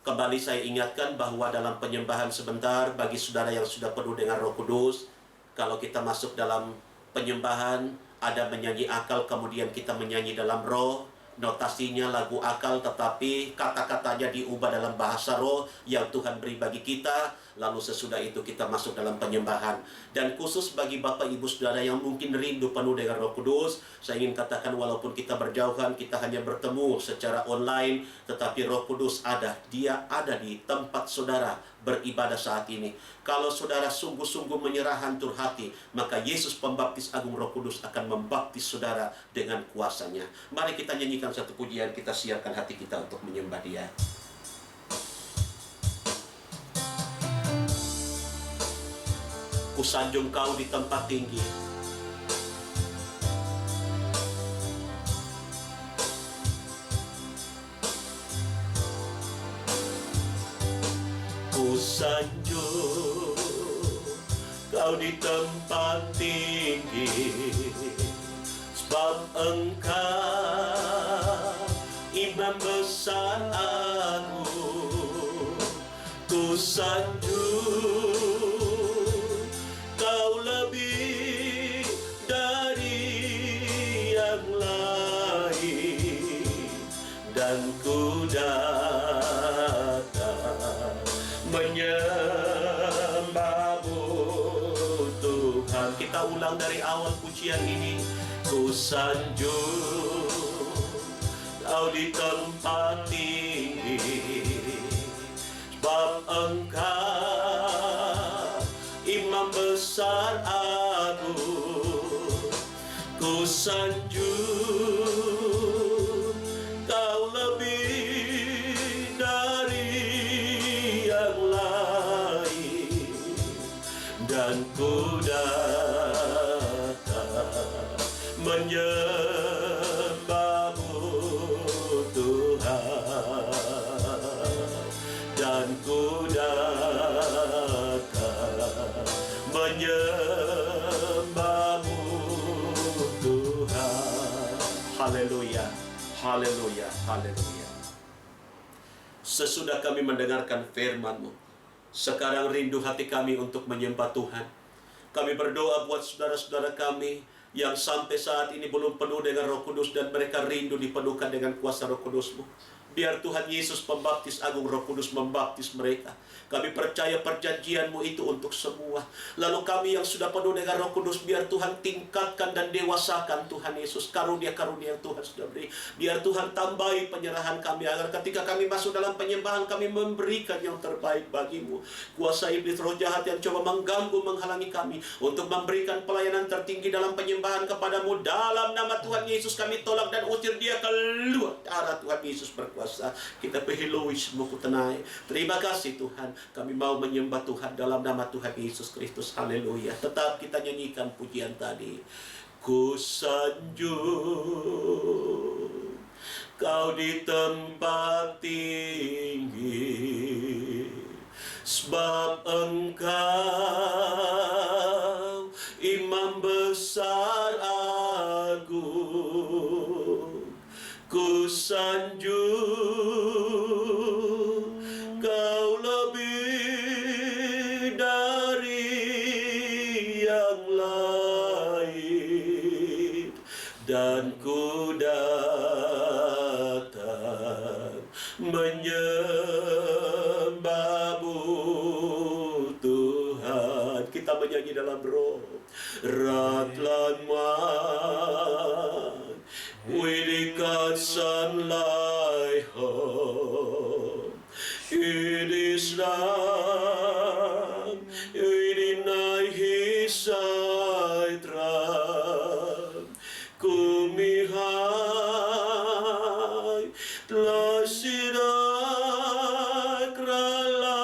kembali saya ingatkan bahwa dalam penyembahan sebentar, bagi saudara yang sudah penuh dengan Roh Kudus, kalau kita masuk dalam penyembahan, ada menyanyi akal, kemudian kita menyanyi dalam roh, notasinya lagu akal, tetapi kata-katanya diubah dalam bahasa roh yang Tuhan beri bagi kita. Lalu sesudah itu kita masuk dalam penyembahan. Dan khusus bagi Bapak Ibu Saudara yang mungkin rindu penuh dengan Roh Kudus, saya ingin katakan walaupun kita berjauhan, kita hanya bertemu secara online, tetapi Roh Kudus ada. Dia ada di tempat saudara beribadah saat ini. Kalau saudara sungguh-sungguh menyerah hancur hati, maka Yesus Pembaptis Agung Roh Kudus akan membaptis saudara dengan kuasanya. Mari kita nyanyikan satu pujian, kita siapkan hati kita untuk menyembah Dia. Kusanjung Kau di tempat tinggi, kusanjung Kau di tempat tinggi, sebab Engkau Imam besar aku. Kusanjung Kau lebih dari yang lain, dan ku datang menyembahmu Tuhan. Kita ulang dari awal pujian ini. Ku sanjung Kau di tempat tinggi, sebab Engkau Imam besar aku. Ku sanjung Kau lebih dari yang lain, dan ku datang menyembahmu Tuhan, dan ku datang menyembahmu Tuhan. Haleluya, haleluya, haleluya. Sesudah kami mendengarkan firman-Mu, sekarang rindu hati kami untuk menyembah Tuhan. Kami berdoa buat saudara-saudara kami yang sampai saat ini belum penuh dengan Roh Kudus, dan mereka rindu dipenuhkan dengan kuasa Roh Kudus-Mu. Biar Tuhan Yesus Pembaptis Agung Roh Kudus membaptis mereka. Kami percaya perjanjian-Mu itu untuk semua. Lalu kami yang sudah penuh dengan Roh Kudus, biar Tuhan tingkatkan dan dewasakan Tuhan Yesus. Karunia-karunia yang Tuhan sudah beri. Biar Tuhan tambahi penyerahan kami, agar ketika kami masuk dalam penyembahan, kami memberikan yang terbaik bagi-Mu. Kuasa iblis roh jahat yang coba mengganggu, menghalangi kami untuk memberikan pelayanan tertinggi dalam penyembahan kepada-Mu, dalam nama Tuhan Yesus kami tolak dan usir dia keluar. Darah Tuhan Yesus berkuasa. kuasa. Kita pehiloi semua kutenai. Terima kasih Tuhan. Kami mau menyembah Tuhan dalam nama Tuhan Yesus Kristus. Haleluya. Tetap kita nyanyikan pujian tadi. Ku sanjung Kau di tempat tinggi, sebab Engkau Imam besar agung. Ku sanjung Kau lebih dari yang lain, dan ku datang menyembahmu Tuhan. Kita menyanyi dalam roh. Ratlanman Widikat sunlight home it is done in his side kumihai telah sidak ralambus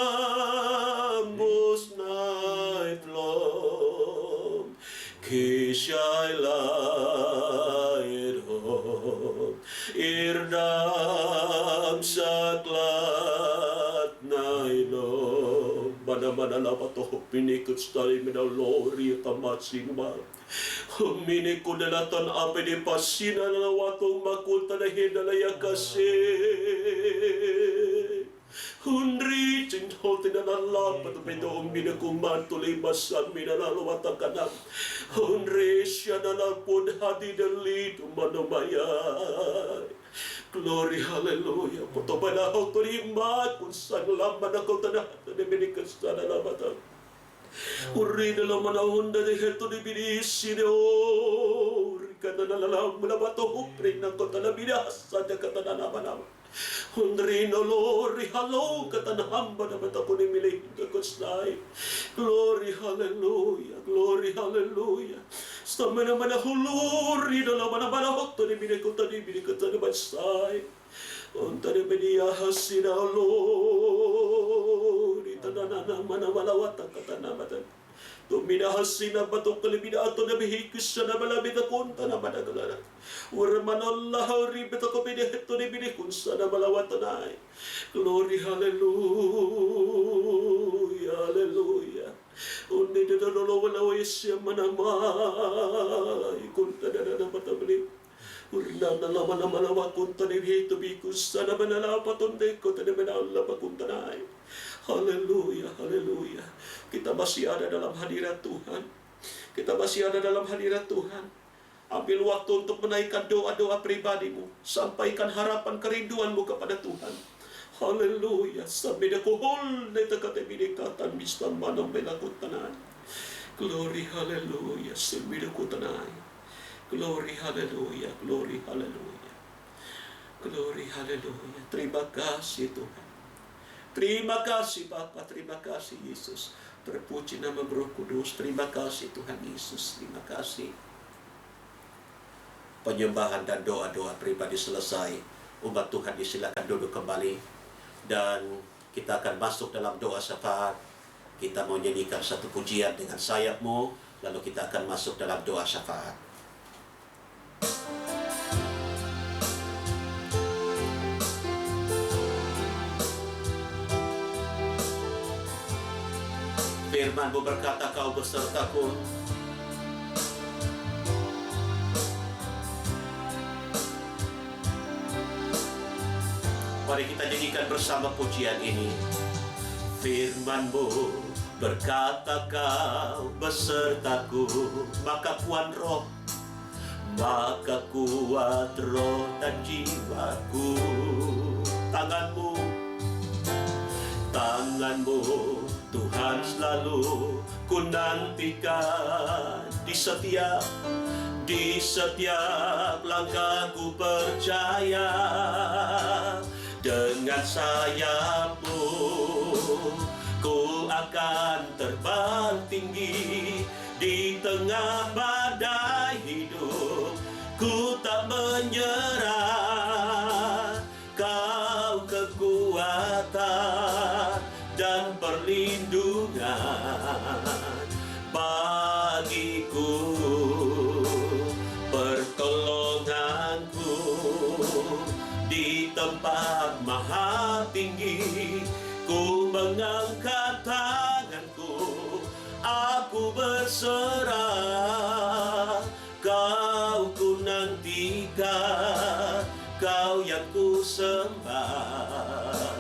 night long kisyailai home irdam saklat nailong mana-mana lapa toh pinikut stali minalori tamasing mal Humini ko dalatan ape di pasina na watong makulta na hidalaya kasi. Hunri cinhote na nalapat pedo umina kuman tuloy basan minalawata kanam. Hunri siya na lapod hadi dalito manomayay. Glory, hallelujah. Puto ba na ako tulimat kung saan laman ako tanah na binikas na nalamatan. Uri dalam manahunda de heto de birisi de ori kada nalalam mulabato upring ng kota na binasa de kata na naman. Undri no lori halo kata na hamba na matako ni milig de kosnay. Glory hallelujah, glory hallelujah. Stama na manahuluri dalam manahot to ni milig kota ni milig kata na bansay. Unta de bedia hasina lori tanana mana malawata katana matan tumina hasina batok kalibida ato na bihikis na malabi ka kunta na madagalana urmanallah ribeta ko bideto ni bidikunsa na malawata na glory hallelujah hallelujah undi de dolo wala wayesya manamay kunta na matabli Urna na laman na malawa kunta ni hito bikus sana manalapaton de ko tane manala pakuntanay. Haleluya, haleluya. Kita masih ada dalam hadirat Tuhan. Kita masih ada dalam hadirat Tuhan. Ambil waktu untuk menaikkan doa-doa pribadimu. Sampaikan harapan kerinduanmu kepada Tuhan. Haleluya. Sabida kohol na takate bidekatan bistan manong belakutanay. Glory, haleluya. Sabida kutanay. Glory, haleluya, glory, haleluya. Glory, haleluya. Terima kasih Tuhan. Terima kasih Bapa, terima kasih Yesus. Terpuji nama Roh Kudus. Terima kasih Tuhan Yesus, terima kasih. Penyembahan dan doa-doa pribadi selesai. Umat Tuhan disilakan duduk kembali. Dan kita akan masuk dalam doa syafaat. Kita mau nyanyikan satu pujian dengan sayapmu. Lalu kita akan masuk dalam doa syafaat. Firman-Mu berkata, Kau besertaku. Mari kita nyanyikan bersama pujian ini. Firman-Mu berkata, Kau besertaku, maka kuat roh, maka kuat roh dan jiwaku. Tangan-Mu Tuhan selalu ku nantikan. Di setiap langkahku percaya, dengan sayap-Mu ku akan terbang tinggi. Di tengah badai hidup ku tak menyerah. Kau aku berserah, Kau ku nantikan, Kau yang ku sembah,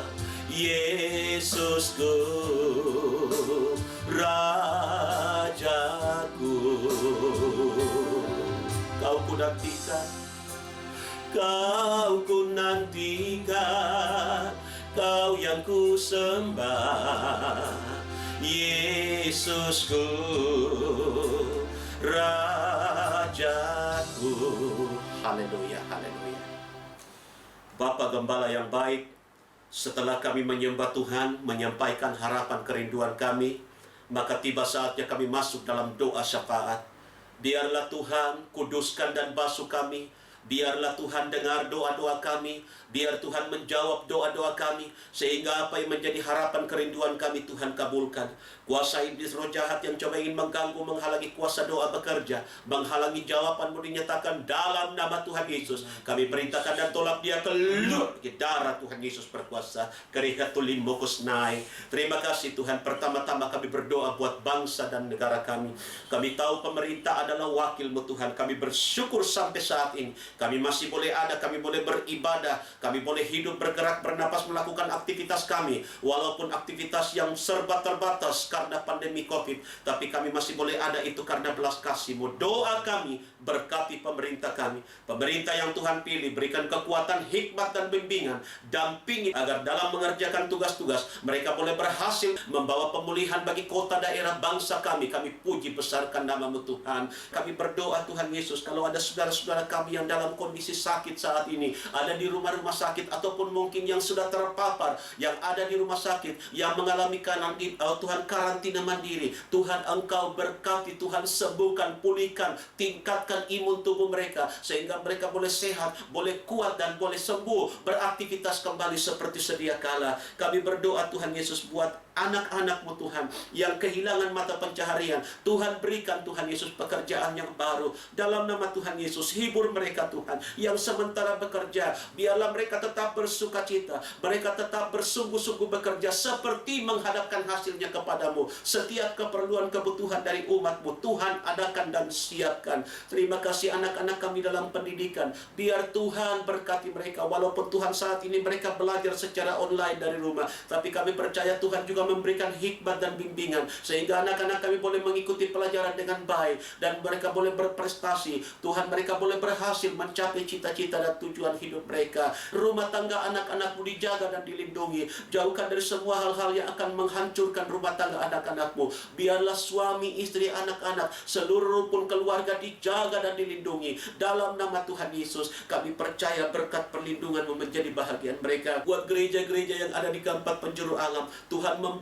Yesusku, Rajaku. Kau ku nantikan, Kau ku nantikan, Kau yang ku sembah, Yesusku, Rajaku. Haleluya, haleluya. Bapa Gembala yang baik, setelah kami menyembah Tuhan, menyampaikan harapan kerinduan kami, maka tiba saatnya kami masuk dalam doa syafaat. Biarlah Tuhan kuduskan dan basuh kami. Biarlah Tuhan dengar doa-doa kami. Biar Tuhan menjawab doa-doa kami, sehingga apa yang menjadi harapan kerinduan kami Tuhan kabulkan. Kuasa iblis roh jahat yang coba ingin mengganggu, menghalangi kuasa doa bekerja, menghalangi jawabanmu dinyatakan dalam nama Tuhan Yesus. Kami perintahkan dan tolak dia keluar ke darah Tuhan Yesus berkuasa. Kerihatulimokosnai. Terima kasih Tuhan. Pertama-tama kami berdoa buat bangsa dan negara kami. Kami tahu pemerintah adalah wakilmu Tuhan. Kami bersyukur sampai saat ini kami masih boleh ada, kami boleh beribadah, kami boleh hidup, bergerak, bernapas, melakukan aktivitas kami. Walaupun aktivitas yang serba terbatas karena pandemi COVID, tapi kami masih boleh ada, itu karena belas kasih-Mu. Doa kami, berkati pemerintah kami. Pemerintah yang Tuhan pilih, berikan kekuatan, hikmat, dan bimbingan. Dampingi agar dalam mengerjakan tugas-tugas, mereka boleh berhasil membawa pemulihan bagi kota, daerah, bangsa kami. Kami puji besarkan nama-Mu Tuhan. Kami berdoa Tuhan Yesus, kalau ada saudara-saudara kami yang dalam kondisi sakit saat ini, ada di rumah-rumah sakit, ataupun mungkin yang sudah terpapar, yang ada di rumah sakit, yang mengalami Tuhan karantina mandiri, Tuhan Engkau berkati, Tuhan sembuhkan, pulihkan, tingkatkan imun tubuh mereka, sehingga mereka boleh sehat, boleh kuat, dan boleh sembuh, beraktivitas kembali seperti sedia kala. Kami berdoa Tuhan Yesus buat anak-anak-Mu Tuhan yang kehilangan mata pencaharian. Tuhan berikan Tuhan Yesus pekerjaan yang baru. Dalam nama Tuhan Yesus, hibur mereka Tuhan yang sementara bekerja. Biarlah mereka tetap bersukacita, mereka tetap bersungguh-sungguh bekerja seperti menghadapkan hasilnya kepadamu. Setiap keperluan kebutuhan dari umat-Mu Tuhan adakan dan siapkan. Terima kasih anak-anak kami dalam pendidikan. Biar Tuhan berkati mereka. Walaupun Tuhan saat ini mereka belajar secara online dari rumah, tapi kami percaya Tuhan juga memberikan hikmat dan bimbingan, sehingga anak-anak kami boleh mengikuti pelajaran dengan baik, dan mereka boleh berprestasi. Tuhan, mereka boleh berhasil mencapai cita-cita dan tujuan hidup mereka. Rumah tangga anak-anak-Mu dijaga dan dilindungi. Jauhkan dari semua hal-hal yang akan menghancurkan rumah tangga anak-anak-Mu. Biarlah suami, istri, anak-anak, seluruh rukun keluarga dijaga dan dilindungi. Dalam nama Tuhan Yesus, kami percaya berkat perlindungan-Mu menjadi bahagian mereka. Buat gereja-gereja yang ada di keempat penjuru alam, Tuhan memberkati.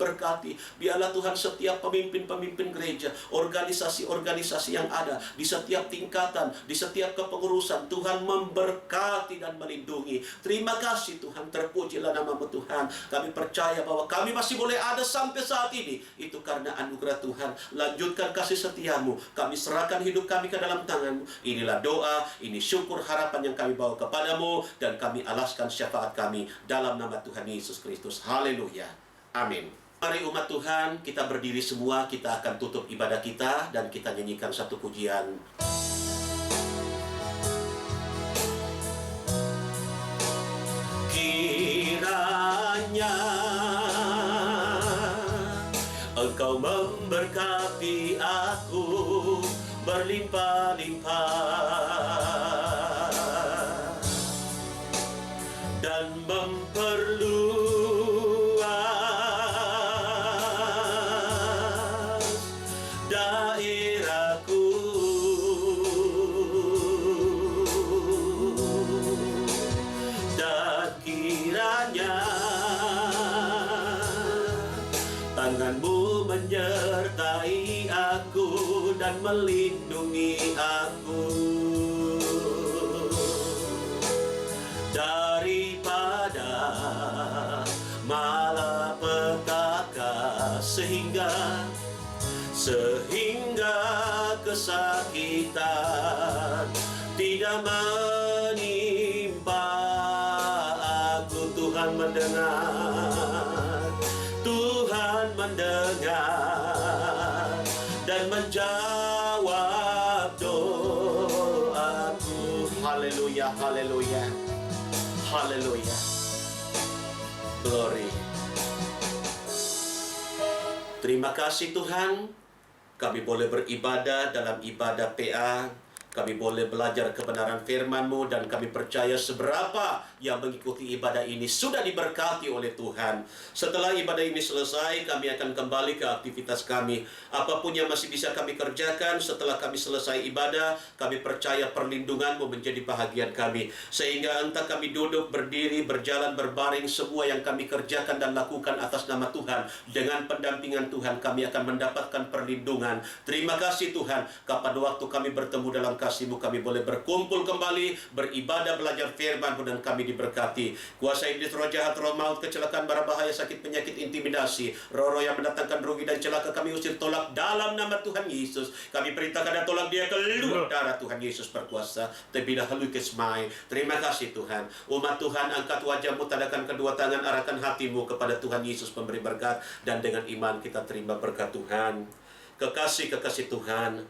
Biarlah Tuhan setiap pemimpin-pemimpin gereja, organisasi-organisasi yang ada di setiap tingkatan, di setiap kepengurusan, Tuhan memberkati dan melindungi. Terima kasih Tuhan, terpujilah nama-Mu Tuhan. Kami percaya bahwa kami masih boleh ada sampai saat ini, itu karena anugerah Tuhan. Lanjutkan kasih setia-Mu. Kami serahkan hidup kami ke dalam tangan-Mu. Inilah doa, ini syukur, harapan yang kami bawa kepadamu, dan kami alaskan syafaat kami dalam nama Tuhan Yesus Kristus. Haleluya. Amin. Mari umat Tuhan, kita berdiri semua, kita akan tutup ibadah kita dan kita nyanyikan satu pujian. Kiranya Engkau memberkati aku berlimpah-limpah dan memperluas daerahku, dan kiranya tangan-Mu menyertai aku dan melindungi aku daripada malapetaka, sehingga kesakitan tidak menimpa aku. Tuhan mendengar, Tuhan mendengar dan menjawab doaku. Haleluya, haleluya, haleluya. Glory. Terima kasih Tuhan, kami boleh beribadah dalam ibadah PA. Kami boleh belajar kebenaran firman-Mu, dan kami percaya seberapa yang mengikuti ibadah ini sudah diberkati oleh Tuhan. Setelah ibadah ini selesai, kami akan kembali ke aktivitas kami. Apapun yang masih bisa kami kerjakan setelah kami selesai ibadah, kami percaya perlindungan-Mu menjadi bahagian kami. Sehingga entah kami duduk, berdiri, berjalan, berbaring, semua yang kami kerjakan dan lakukan atas nama Tuhan, dengan pendampingan Tuhan, kami akan mendapatkan perlindungan. Terima kasih Tuhan, pada waktu kami bertemu dalam kasih-Mu, kami boleh berkumpul kembali, beribadah, belajar firman-Mu, dan kami diberkati. Kuasa iblis, roh jahat, roh maut, kecelakaan, bara bahaya, sakit, penyakit, intimidasi, roh-roh yang mendatangkan rugi dan celaka, kami usir, tolak dalam nama Tuhan Yesus. Kami perintahkan dan tolak dia keluar. Darah Tuhan Yesus berkuasa. Terlebih dahulu kesmai. Terima kasih Tuhan. Umat Tuhan, angkat wajah-Mu, tadakan kedua tangan, arahkan hati-Mu kepada Tuhan Yesus pemberi berkat, dan dengan iman kita terima berkat Tuhan. Kekasih-kekasih Tuhan,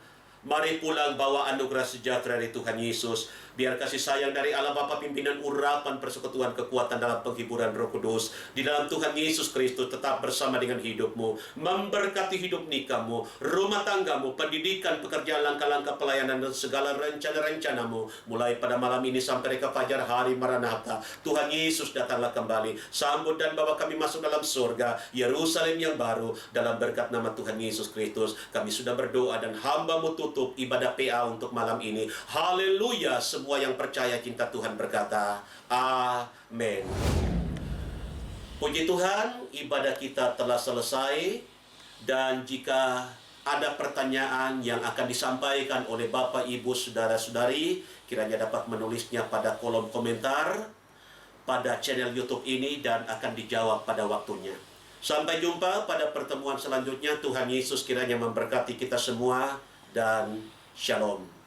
mari pulang bawa anugerah sejahtera dari Tuhan Yesus. Biar kasih sayang dari Allah Bapa, pimpinan, urapan, persekutuan, kekuatan dalam penghiburan Roh Kudus di dalam Tuhan Yesus Kristus tetap bersama dengan hidupmu, memberkati hidup nikahmu, rumah tanggamu, pendidikan, pekerjaan, langkah-langkah pelayanan, dan segala rencana-rencanamu. Mulai pada malam ini sampai ke fajar hari Maranatha, Tuhan Yesus datanglah kembali. Sambut dan bawa kami masuk dalam surga, Yerusalem yang baru. Dalam berkat nama Tuhan Yesus Kristus, kami sudah berdoa, dan hamba-Mu tutup ibadah PA untuk malam ini. Haleluya. Semua yang percaya cinta Tuhan berkata, amin. Puji Tuhan, ibadah kita telah selesai. Dan jika ada pertanyaan yang akan disampaikan oleh Bapak, Ibu, Saudara-saudari, kiranya dapat menulisnya pada kolom komentar pada channel YouTube ini, dan akan dijawab pada waktunya. Sampai jumpa pada pertemuan selanjutnya. Tuhan Yesus kiranya memberkati kita semua, dan shalom.